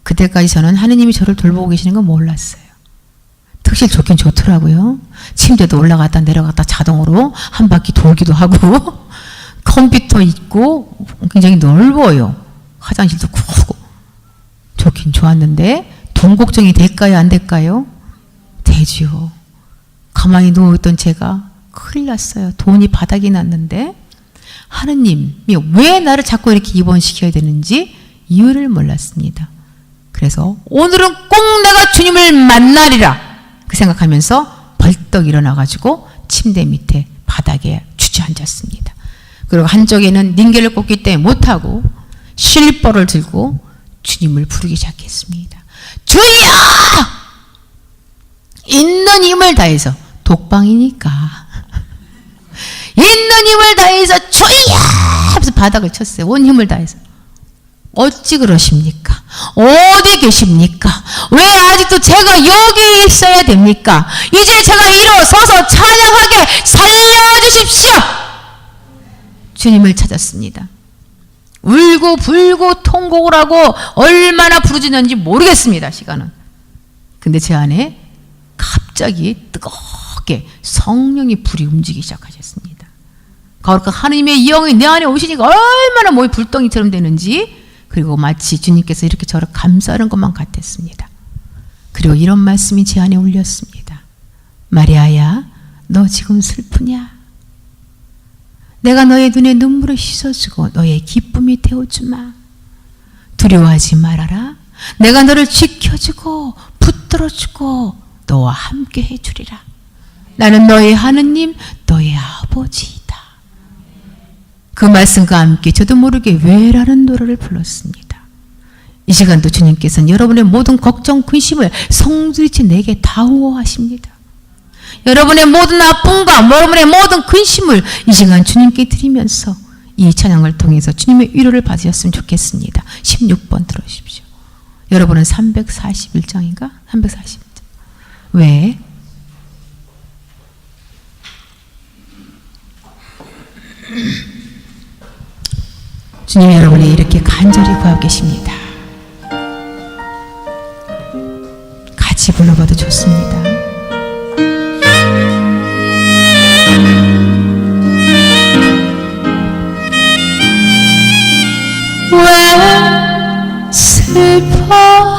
그때까지 저는 하느님이 저를 돌보고 계시는 건 몰랐어요. 특실 좋긴 좋더라고요. 침대도 올라갔다 내려갔다 자동으로 한 바퀴 돌기도 하고 컴퓨터 있고 굉장히 넓어요. 화장실도 크고 좋긴 좋았는데 돈 걱정이 될까요? 안 될까요? 되지요. 가만히 누워있던 제가 큰일 났어요. 돈이 바닥이 났는데 하느님이 왜 나를 자꾸 이렇게 입원시켜야 되는지 이유를 몰랐습니다. 그래서 오늘은 꼭 내가 주님을 만나리라 그 생각하면서 벌떡 일어나가지고 침대 밑에 바닥에 주저앉았습니다. 그리고 한쪽에는 닌겔을 꽂기 때문에 못하고 실버를 들고 주님을 부르기 시작했습니다. 주여! 있는 힘을 다해서 독방이니까 있는 힘을 다해서 주여! 하면서 바닥을 쳤어요. 온 힘을 다해서. 어찌 그러십니까? 어디 계십니까? 왜 아직도 제가 여기 있어야 됩니까? 이제 제가 일어서서 찬양하게 살려주십시오. 주님을 찾았습니다. 울고 불고 통곡을 하고 얼마나 부르짖는지 모르겠습니다. 시간은. 근데 제 안에 갑자기 뜨겁게 성령의 불이 움직이기 시작하셨습니다. 그러니까 하느님의 영이 내 안에 오시니까 얼마나 몸이 불덩이처럼 되는지 그리고 마치 주님께서 이렇게 저를 감싸는 것만 같았습니다. 그리고 이런 말씀이 제 안에 울렸습니다. 마리아야, 너 지금 슬프냐? 내가 너의 눈에 눈물을 씻어주고 너의 기쁨이 되어주마. 두려워하지 말아라. 내가 너를 지켜주고 붙들어주고 너와 함께 해주리라. 나는 너의 하느님, 너의 아버지이다. 그 말씀과 함께 저도 모르게 왜라는 노래를 불렀습니다. 이 시간도 주님께서는 여러분의 모든 걱정, 근심을 성들이치 내게 다오어 하십니다. 여러분의 모든 아픔과 여러분의 모든 근심을 이 시간 주님께 드리면서 이 찬양을 통해서 주님의 위로를 받으셨으면 좋겠습니다. 16번 들어주십시오. 여러분은 341장인가? 341장. 왜? 주님이 여러분이 이렇게 간절히 구하고 계십니다. 같이 불러봐도 좋습니다. 왜 슬퍼하느냐,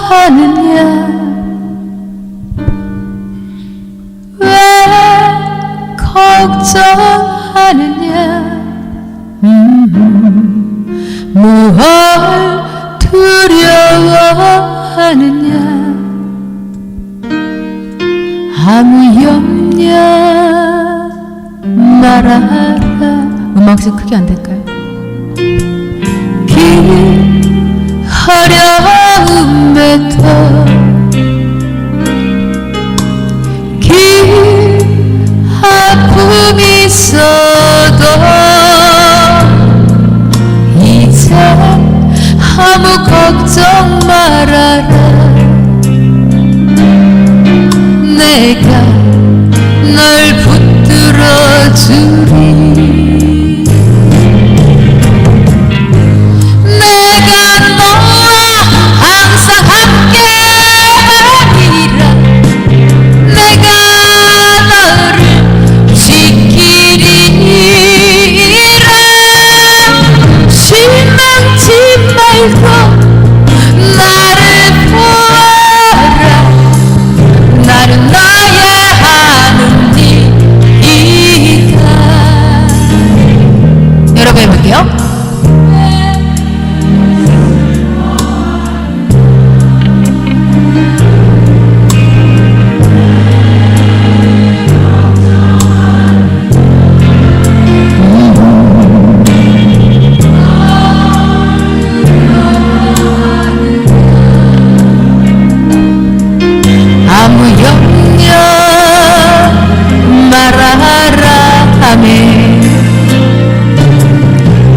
왜 걱정하느냐, 무얼 두려워하느냐, 아무 염려 말아라. 음악 좀 크게 안 될까요? 길 어려움에도 길 아픔이 있어도 이제 아무 걱정 말아라. 내가 널 붙들어 주리. 내가 너와 항상 함께 하리라. 내가 너를 지키리라. 실망치 말고 나를 보아라. 나는 나의 하느님이다. 여러분 해볼게요. 아무 염려 말아라. 아멘.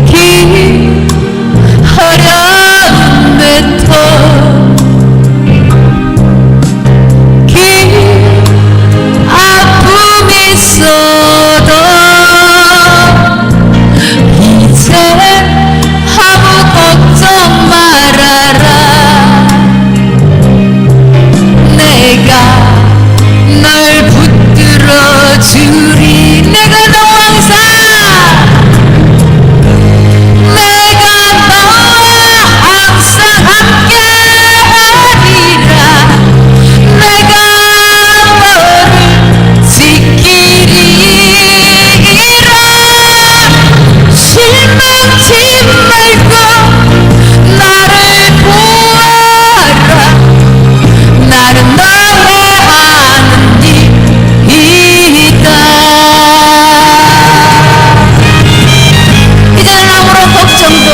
길 어려움에도 길 아픔이 있어도 이제 아무 걱정 말아라. 내가 널 붙들어 주리. 내가 너와 항상, 내가 너와 항상 함께 하리라. 내가 너를 지키리라. 실망치 말고 나를 보아라. 나는 너의 하느님이다. 이제는 아무런 걱정도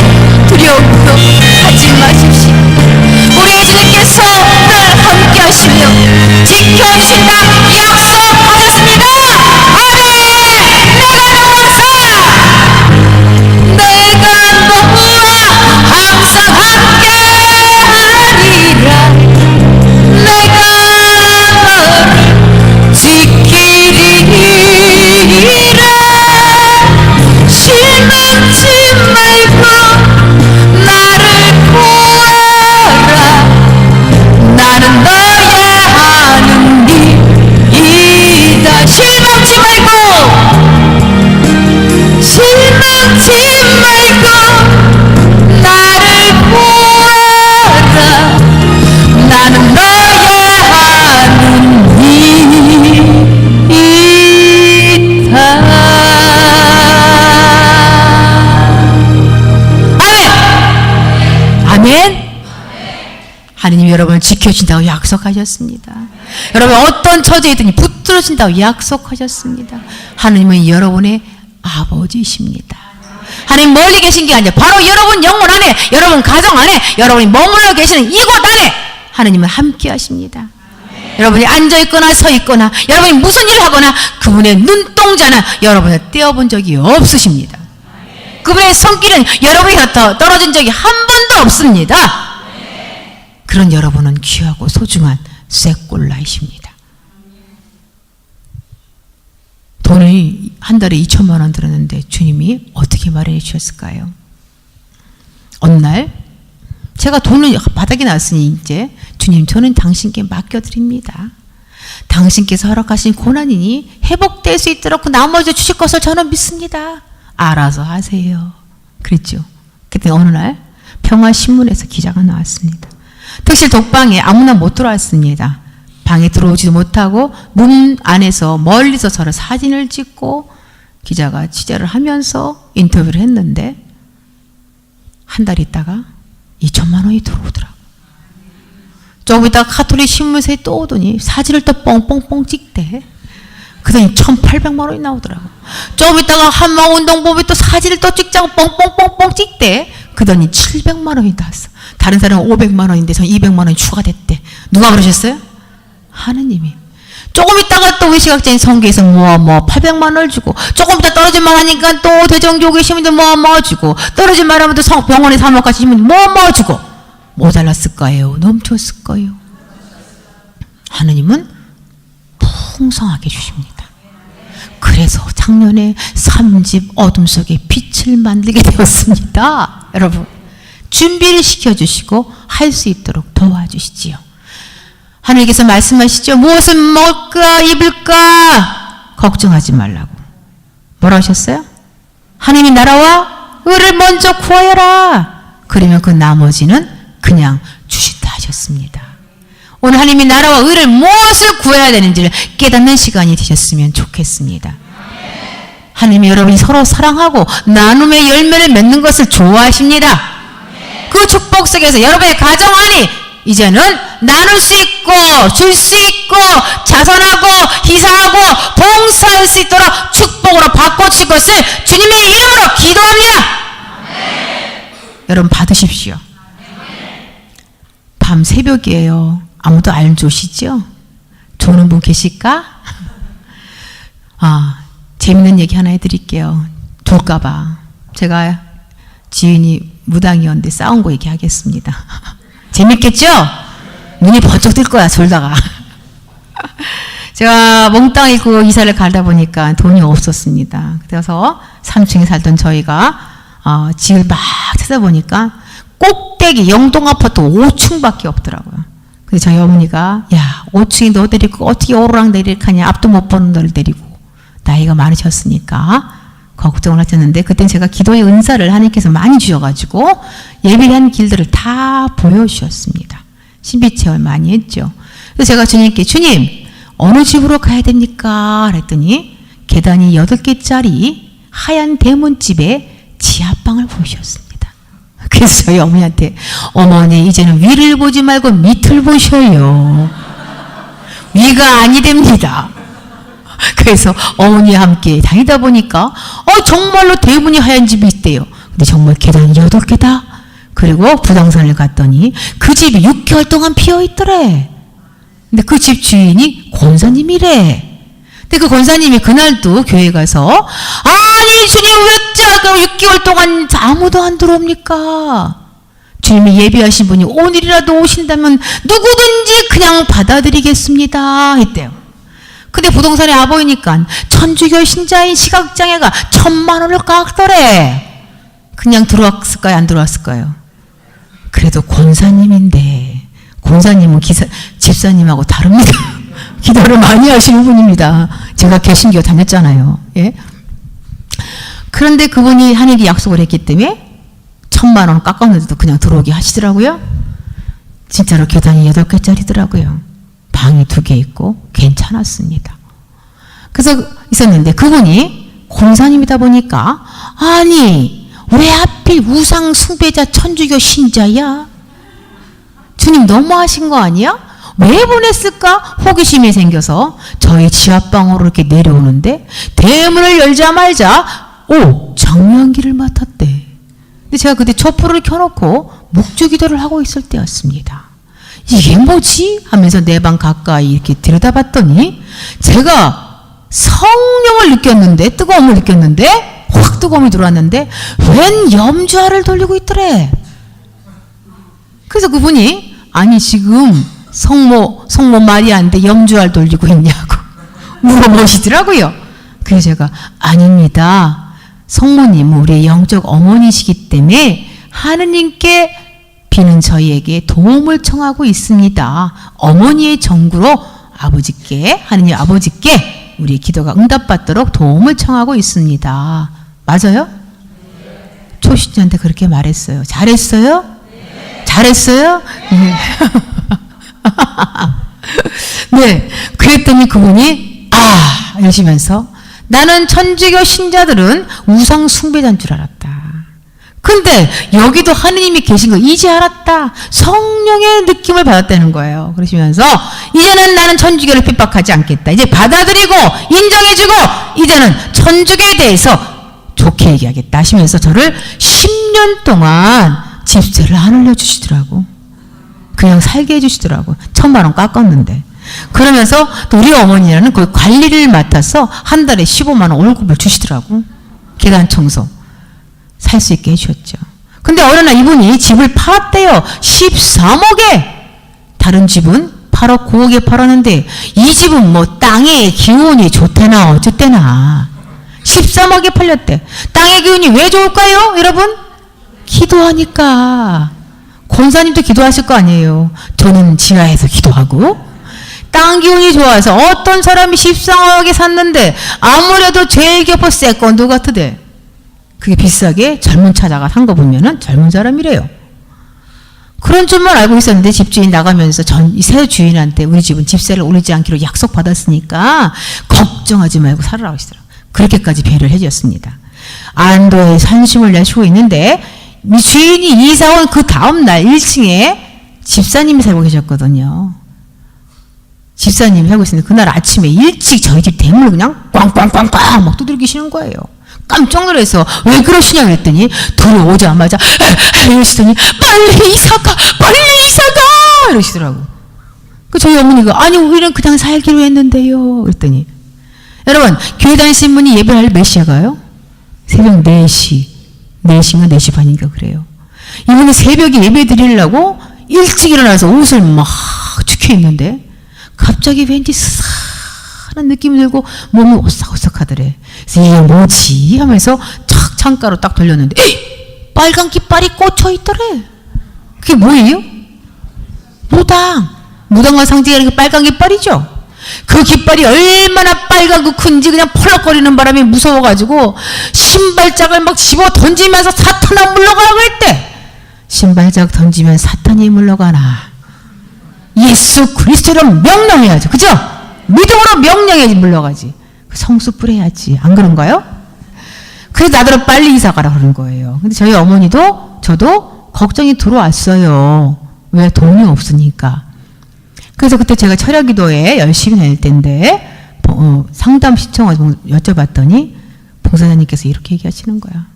두려움도 하지 마십시오. 우리의 주님께서 늘 함께 하시며 지켜주신다 약속하셨습니다. 아멘. 내가 너와 항상 함께 하리라. 내가 너를 지키리라. 실망치 말고 나를 보아라. 나는 너의 하느님이다. 실망치 말고, 실망치 말고 나를 보아라. 나는 너의 하느님이다. 아멘. 아멘. 하느님 여러분을 지켜준다고 약속하셨습니다. 여러분 어떤 처지에 있든지 붙들어진다고 약속하셨습니다. 하나님은 여러분의 아버지이십니다. 하나님 멀리 계신 게 아니라 바로 여러분 영혼 안에, 여러분 가정 안에, 여러분이 머물러 계시는 이곳 안에 하나님은 함께 하십니다. 여러분이 앉아있거나 서있거나 여러분이 무슨 일을 하거나 그분의 눈동자는 여러분을 떼어본 적이 없으십니다. 그분의 손길은 여러분이 떨어진 적이 한 번도 없습니다. 그런 여러분은 귀하고 소중한 쇠골라이십니다. 돈을 한 달에 2천만 원 들었는데 주님이 어떻게 마련해 주셨을까요? 어느 날 제가 돈을 바닥에 놨으니 이제 주님 저는 당신께 맡겨드립니다. 당신께서 허락하신 고난이니 회복될 수 있도록 나머지 주실 것을 저는 믿습니다. 알아서 하세요. 그랬죠. 그때 어느 날 평화신문에서 기자가 나왔습니다. 특실 독방에 아무나 못 들어왔습니다. 방에 들어오지도 못하고 문 안에서 멀리서 저를 사진을 찍고 기자가 취재를 하면서 인터뷰를 했는데 한 달 있다가 2천만 원이 들어오더라고요. 조금 있다가 카톨릭 신문사에 또 오더니 사진을 또 뻥뻥뻥 찍대. 그러더니 1,800만 원이 나오더라고요. 조금 있다가 한마운동법에 또 사진을 또 찍자고 뻥뻥뻥뻥 찍대. 그러더니 700만 원이 나왔어. 다른 사람은 500만 원인데 전 200만 원이 추가됐대. 누가 그러셨어요? 하느님이. 조금 있다가 또 외시각자인 성교에서 800만 원을 주고, 조금 있다 떨어질만 하니까 또 대전교회 시민들 주고, 떨어질만 하면 또 병원에 사목하신 시민들 주고, 모자랐을 거예요? 넘쳤을 거예요? 하느님은 풍성하게 주십니다. 그래서 작년에 3집 어둠 속에 빛을 만들게 되었습니다. 여러분, 준비를 시켜주시고 할 수 있도록 도와주시지요. 하나님께서 말씀하시죠. 무엇을 먹을까 입을까 걱정하지 말라고. 뭐라 하셨어요? 하나님의 나라와 의를 먼저 구하여라. 그러면 그 나머지는 그냥 주신다 하셨습니다. 오늘 하나님의 나라와 의를 무엇을 구해야 되는지를 깨닫는 시간이 되셨으면 좋겠습니다. 하나님이 여러분이 서로 사랑하고 나눔의 열매를 맺는 것을 좋아하십니다. 그 축복 속에서 여러분의 가정 안이 이제는 나눌 수 있고 줄 수 있고 자선하고 희생하고 봉사할 수 있도록 축복으로 바꿔주실 것을 주님의 이름으로 기도합니다. 여러분 받으십시오. 밤 새벽이에요. 아무도 안 조시죠? 조는 분 계실까? 재밌는 얘기 하나 해드릴게요. 졸까봐. 제가 지인이 무당이었는데 싸운 거 얘기하겠습니다. 재밌겠죠? 눈이 번쩍 뜰 거야, 졸다가. 제가 몽땅 잃고 이사를 가다 보니까 돈이 없었습니다. 그래서 3층에 살던 저희가 집을 막 찾아보니까 꼭대기 영동 아파트 5층밖에 없더라고요. 그래서 저희 어머니가 야 5층에 너 데리고 어떻게 오르락내리락 하냐. 앞도 못 보는 너를 데리고. 나이가 많으셨으니까 걱정을 하셨는데 그땐 제가 기도의 은사를 하나님께서 많이 주셔가지고 예비한 길들을 다 보여주셨습니다. 신비체험을 많이 했죠. 그래서 제가 주님께 주님 어느 집으로 가야 됩니까? 그랬더니 계단이 8개짜리 하얀 대문집에 지하방을 보여주셨습니다. 그래서 저희 어머니한테 어머니 이제는 위를 보지 말고 밑을 보셔요. 위가 아니 됩니다. 그래서 어머니와 함께 다니다 보니까 정말로 대문이 하얀 집이 있대요. 근데 정말 계단이 8개다. 그리고 부동산을 갔더니 그 집이 6개월 동안 비어 있더래. 근데 그 집 주인이 권사님이래. 근데 그 권사님이 그날도 교회 가서 아니 주님 왜 6개월 동안 아무도 안 들어옵니까? 주님이 예비하신 분이 오늘이라도 오신다면 누구든지 그냥 받아들이겠습니다 했대요. 근데 부동산에 와보니까 천주교 신자인 시각장애가 1,000만 원을 깎더래. 그냥 들어왔을까요? 안 들어왔을까요? 그래도 권사님인데 권사님은 집사님하고 다릅니다. 기도를 많이 하시는 분입니다. 제가 개신교 다녔잖아요. 예? 그런데 그분이 하나님께 약속을 했기 때문에 1,000만 원 깎았는데도 그냥 들어오게 하시더라고요. 진짜로 계단이 8개짜리더라고요. 방이 2개 있고 괜찮았습니다. 그래서 있었는데 그분이 권사님이다 보니까 아니 왜 하필 우상 숭배자 천주교 신자야? 주님 너무하신 거 아니야? 왜 보냈을까? 호기심이 생겨서 저희 지하방으로 이렇게 내려오는데 대문을 열자마자 정면기를 맡았대. 근데 제가 그때 촛불을 켜놓고 묵주기도를 하고 있을 때였습니다. 이게 뭐지? 하면서 내 방 가까이 이렇게 들여다봤더니 제가 성령을 느꼈는데, 뜨거움을 느꼈는데, 확 뜨거움이 들어왔는데 웬 염주알을 돌리고 있더래. 그래서 그분이 아니 지금 성모 마리아인데 염주알 돌리고 있냐고 물어보시더라고요. 그래서 제가 아닙니다. 성모님은 우리의 영적 어머니시기 때문에 하느님께 비는 저희에게 도움을 청하고 있습니다. 어머니의 정구로 하느님 아버지께 우리의 기도가 응답받도록 도움을 청하고 있습니다. 맞아요? 초신자한테 그렇게 말했어요. 잘했어요? 잘했어요? 네. 네. 그랬더니 그분이 이러시면서 나는 천주교 신자들은 우상 숭배자인 줄 알았다. 근데 여기도 하느님이 계신 거 이제 알았다. 성령의 느낌을 받았다는 거예요. 그러시면서 이제는 나는 천주교를 핍박하지 않겠다. 이제 받아들이고 인정해주고 이제는 천주교에 대해서 좋게 얘기하겠다 하시면서 저를 10년 동안 집세를 안 올려주시더라고. 그냥 살게 해주시더라고. 1,000만 원 깎았는데. 그러면서 또 우리 어머니라는 그 관리를 맡아서 한 달에 15만 원 월급을 주시더라고. 계단 청소. 살 수 있게 해주셨죠. 근데 어느 날 이분이 집을 팔았대요. 13억에. 다른 집은 8억 9억에 팔았는데 이 집은 뭐 땅의 기운이 좋대나 어쨌대나 13억에 팔렸대. 땅의 기운이 왜 좋을까요? 여러분? 기도하니까. 권사님도 기도하실 거 아니에요. 저는 지하에서 기도하고 땅 기운이 좋아서 어떤 사람이 13억에 샀는데 아무래도 제일 겹어 세컨드 같으대. 그게 비싸게 젊은 차자가 산 거 보면은 젊은 사람이래요. 그런 줄만 알고 있었는데 집주인 나가면서 이 새 주인한테 우리 집은 집세를 올리지 않기로 약속받았으니까 걱정하지 말고 살아라 하시더라고요. 그렇게까지 배려를 해주셨습니다. 안도의 산심을 내쉬고 있는데 이 주인이 이사 온 그 다음날 1층에 집사님이 살고 계셨거든요. 집사님이 살고 있었는데 그날 아침에 일찍 저희 집 대문을 그냥 꽝꽝꽝꽝 막 두들기시는 거예요. 깜짝 놀라서 왜 그러시냐 그랬더니 들어오자마자 이러시더니 빨리 이사가 이러시더라고. 그 저희 어머니가 아니 우리는 그냥 살기로 했는데요 그랬더니 여러분 교회 다니시는 분이 예배할 몇 시에 가요? 새벽 4시인가 4시 반인가 그래요. 이분은 새벽에 예배 드리려고 일찍 일어나서 옷을 막 축혀 입는데 갑자기 왠지 스산한 느낌이 들고 몸이 오싹오싹하더래. 그래서 이게 뭐지 하면서 착 창가로 딱 돌렸는데 빨간 깃발이 꽂혀 있더래. 그게 뭐예요? 무당과 상징하는 게 빨간 깃발이죠. 그 깃발이 얼마나 빨갛고 큰지 그냥 펄럭거리는 바람에 무서워가지고 신발짝을 막 집어 던지면서 사탄아 물러가라고 했대. 신발짝 던지면 사탄이 물러가나. 예수 그리스도로 명령해야죠. 그죠? 믿음으로 명령해야지 물러가지. 성수 뿌려야지. 안 그런가요? 그래서 나더러 빨리 이사가라 그러는 거예요. 근데 저희 어머니도 저도 걱정이 들어왔어요. 왜? 돈이 없으니까. 그래서 그때 제가 철야기도에 열심히 다닐 때인데 상담 신청을 여쭤봤더니 봉사자님께서 이렇게 얘기하시는 거야.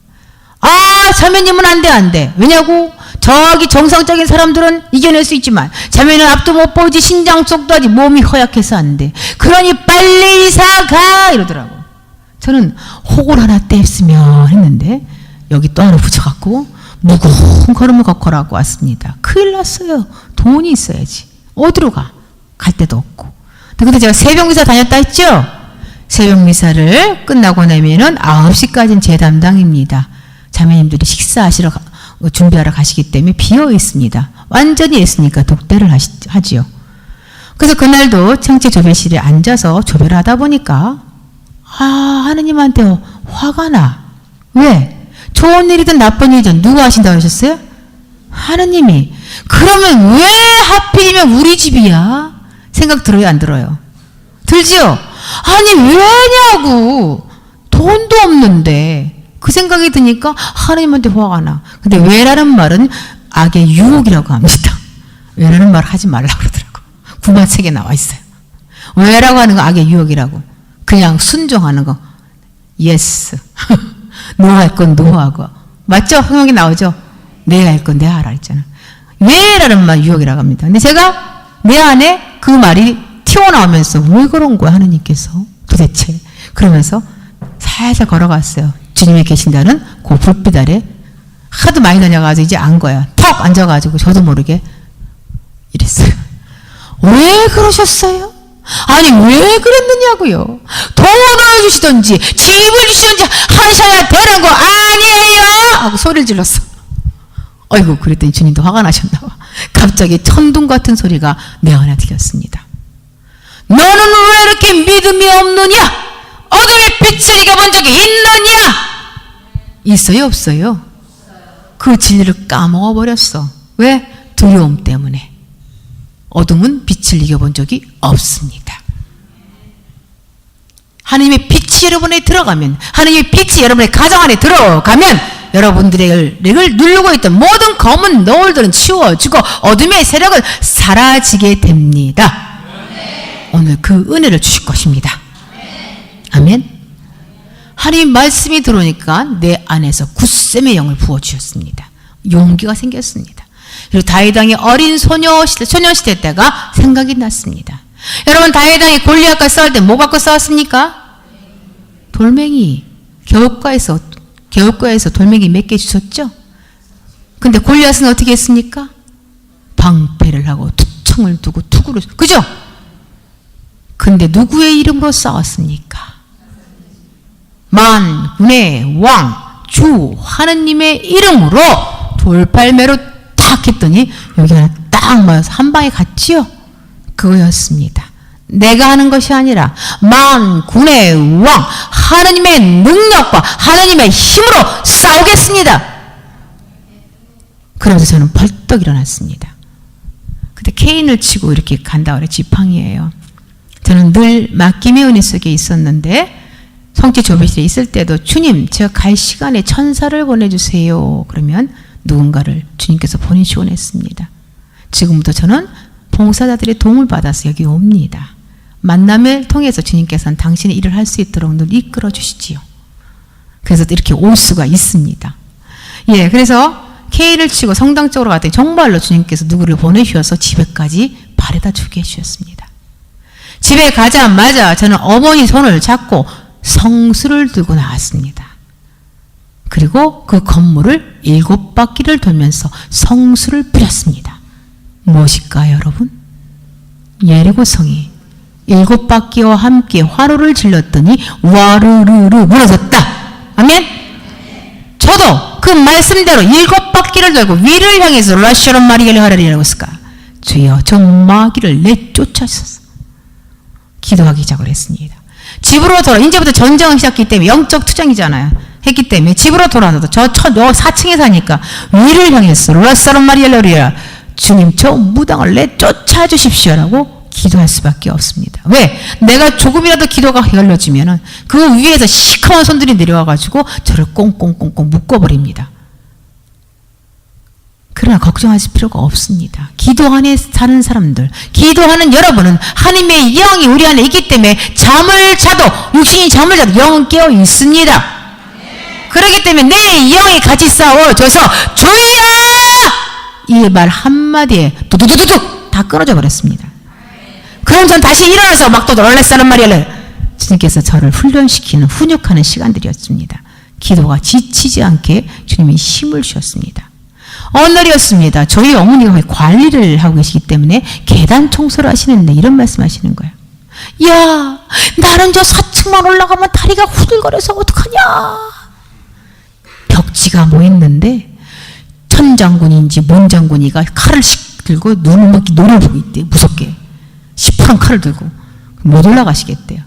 자매님은 안 돼. 왜냐고? 저기 정상적인 사람들은 이겨낼 수 있지만 자매는 앞도 못 보지 신장 속도 하지 몸이 허약해서 안 돼. 그러니 빨리 이사가 이러더라고. 저는 혹을 하나 떼었으면 했는데 여기 또 하나 붙여갖고 무거운 걸음을 걷고라고 왔습니다. 큰일 났어요. 돈이 있어야지. 어디로 가? 갈 데도 없고. 근데 제가 새벽미사 다녔다 했죠? 새벽미사를 끝나고 나면은 9시까지는 제 담당입니다. 자매님들이 식사하시러 준비하러 가시기 때문에 비어 있습니다. 완전히 있으니까 독대를 하지요. 그래서 그날도 청체 조별실에 앉아서 조별을 하다 보니까 하느님한테 화가 나. 왜? 좋은 일이든 나쁜 일이든 누가 하신다고 하셨어요? 하느님이. 그러면 왜 하필이면 우리 집이야? 생각 들어요, 안 들어요? 들지요? 아니 왜냐고. 돈도 없는데. 그 생각이 드니까 하나님한테 화가 나. 근데 왜라는 말은 악의 유혹이라고 합니다. 왜라는 말 하지 말라고 그러더라고. 구마책에 나와 있어요. 왜라고 하는 거 악의 유혹이라고. 그냥 순종하는 거. 예스. 노 할 건 노하고. 맞죠? 성경에 나오죠? 내가 할 건 내가 하라 했잖아. 왜라는 말 유혹이라고 합니다. 근데 제가 내 안에 그 말이 튀어나오면서 왜 그런 거야 하느님께서 도대체. 그러면서 살살 걸어갔어요. 주님이 계신다는 그 불빛 아래 하도 많이 다녀가지고 이제 안 거야. 턱 앉아가지고 저도 모르게 이랬어요. 왜 그러셨어요? 아니 왜 그랬느냐고요. 돈을 주시든지 집을 주시든지 하셔야 되는 거 아니에요 하고 소리를 질렀어. 어이구 그랬더니 주님도 화가 나셨나 봐. 갑자기 천둥 같은 소리가 내 안에 들렸습니다. 너는 왜 이렇게 믿음이 없느냐? 어둠의 빛을 이겨본 적이 있느냐? 있어요 없어요? 그 진리를 까먹어버렸어. 왜? 두려움 때문에. 어둠은 빛을 이겨본 적이 없습니다. 하나님의 빛이 여러분에 들어가면, 하나님의 빛이 여러분의 가정 안에 들어가면 여러분들의 누르고 있던 모든 검은 너울들은 치워지고 어둠의 세력은 사라지게 됩니다. 오늘 그 은혜를 주실 것입니다. 아멘. 하나님 말씀이 들어오니까 내 안에서 굳셈의 영을 부어주셨습니다. 용기가 생겼습니다. 그리고 다윗 왕의 어린 소년시대 때가 생각이 났습니다. 여러분 다윗 왕이 골리앗과 싸울 때 뭐 갖고 싸웠습니까? 돌멩이. 겨울과에서 돌멩이 몇 개 주셨죠? 근데 골리앗은 어떻게 했습니까? 방패를 하고 투청을 두고 투구를, 그죠? 근데 누구의 이름으로 싸웠습니까? 만군의 왕 주 하느님의 이름으로 돌팔매로 탁 했더니 여기 하나 딱 맞아서 한 방에 갔지요. 그거였습니다. 내가 하는 것이 아니라 만군의 왕 하느님의 능력과 하느님의 힘으로 싸우겠습니다. 그러면서 저는 벌떡 일어났습니다. 근데 케인을 치고 이렇게 간다 그래. 지팡이예요. 저는 늘 맡김의 은혜 속에 있었는데 성지 조배실에 있을 때도 주님 제가 갈 시간에 천사를 보내주세요. 그러면 누군가를 주님께서 보내시곤 했습니다. 지금부터 저는 봉사자들의 도움을 받아서 여기 옵니다. 만남을 통해서 주님께서는 당신의 일을 할 수 있도록 늘 이끌어 주시지요. 그래서 이렇게 올 수가 있습니다. 예, 그래서 K를 치고 성당 쪽으로 갔더니 정말로 주님께서 누구를 보내주셔서 집에까지 바래다 주게 해주셨습니다. 집에 가자마자 저는 어머니 손을 잡고 성수를 들고 나왔습니다. 그리고 그 건물을 7바퀴를 돌면서 성수를 뿌렸습니다. 무엇일까요, 여러분? 예리고성이 7바퀴와 함께 화로를 질렀더니 와르르르 무너졌다. 아멘? 저도 그 말씀대로 7바퀴를 돌고 위를 향해서 라시아론 마리엘을 하라리라고 했을까? 주여 저 마귀를 내쫓아주소서. 기도하기 시작을 했습니다. 집으로 돌아, 이제부터 전쟁을 시작했기 때문에 영적 투쟁이잖아요. 했기 때문에 집으로 돌아서도 저 4층에 사니까 위를 향해서 라시아론 마리엘을 주님 저 무당을 내쫓아 주십시오라고 기도할 수밖에 없습니다. 왜? 내가 조금이라도 기도가 열려지면은 그 위에서 시커먼 손들이 내려와가지고 저를 꽁꽁꽁꽁 묶어버립니다. 그러나 걱정하실 필요가 없습니다. 기도 안에 사는 사람들, 기도하는 여러분은 하나님의 영이 우리 안에 있기 때문에 잠을 자도, 육신이 잠을 자도 영은 깨어 있습니다. 그렇기 때문에 내 영이 같이 싸워줘서 주여! 이 말 한마디에 두두두두둑 다 끊어져 버렸습니다. 그럼 전 다시 일어나서 막 또 놀랬다는 말이야. 주님께서 저를 훈련시키는 훈육하는 시간들이었습니다. 기도가 지치지 않게 주님이 힘을 주셨습니다. 어느 날이었습니다. 저희 어머니가 관리를 하고 계시기 때문에 계단 청소를 하시는데 이런 말씀하시는 거예요. 야, 나는 저 4층만 올라가면 다리가 후들거려서 어떡하냐. 벽지가 뭐 있는데 천장군인지 뭔 장군이가 칼을 들고 눈을 보고 있대요. 무섭게. 시퍼런 칼을 들고 못 올라가시겠대요.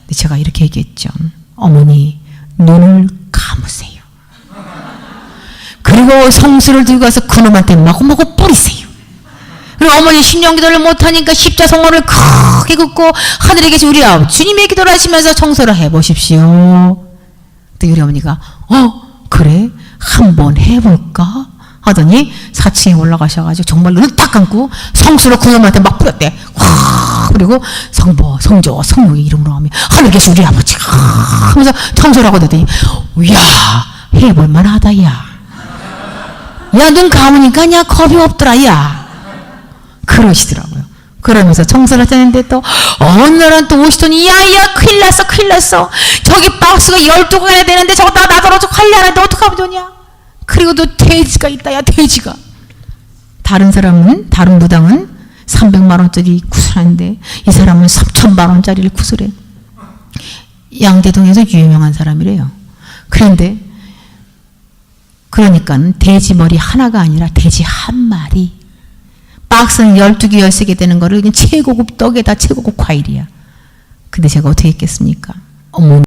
근데 제가 이렇게 얘기했죠. 어머니 눈을 감으세요. 그리고 성수를 들고 가서 그놈한테 마구마구 뿌리세요. 그리고 어머니 신령기도를 못하니까 십자성호를 크게 긋고 하늘에 계신 우리 아버지 주님의 기도를 하시면서 청소를 해보십시오. 그때 우리 어머니가 그래? 한번 해볼까? 하더니 4층에 올라가셔가지고 정말 눈을 딱 감고 성수로 그놈한테 막 뿌렸대. 와, 그리고 성보, 성조, 성령의 이름으로 하며 하늘 계신 우리 아버지 하면서 청소를 하고 되더니 이야 해볼만 하다 야. 야 눈 감으니까 야 겁이 없더라 야. 그러시더라고요. 그러면서 청소를 하자는데 또 어느 날은 또 오시더니 야야 큰일 났어 큰일 났어. 저기 박스가 12개나 되는데 저거 다 나더러 관리하는데 어떡하면 좋냐. 그리고 또 돼지가 있다 야 돼지가. 다른 사람은 다른 무당은 300만 원짜리 구슬하는데 이 사람은 3,000만 원짜리를 구슬해. 양대동에서 유명한 사람이래요. 그런데 그러니까 돼지 머리 하나가 아니라 돼지 한 마리. 박스는 12개, 13개 되는 거를 그냥 최고급 떡에다 최고급 과일이야. 근데 제가 어떻게 했겠습니까? 어머.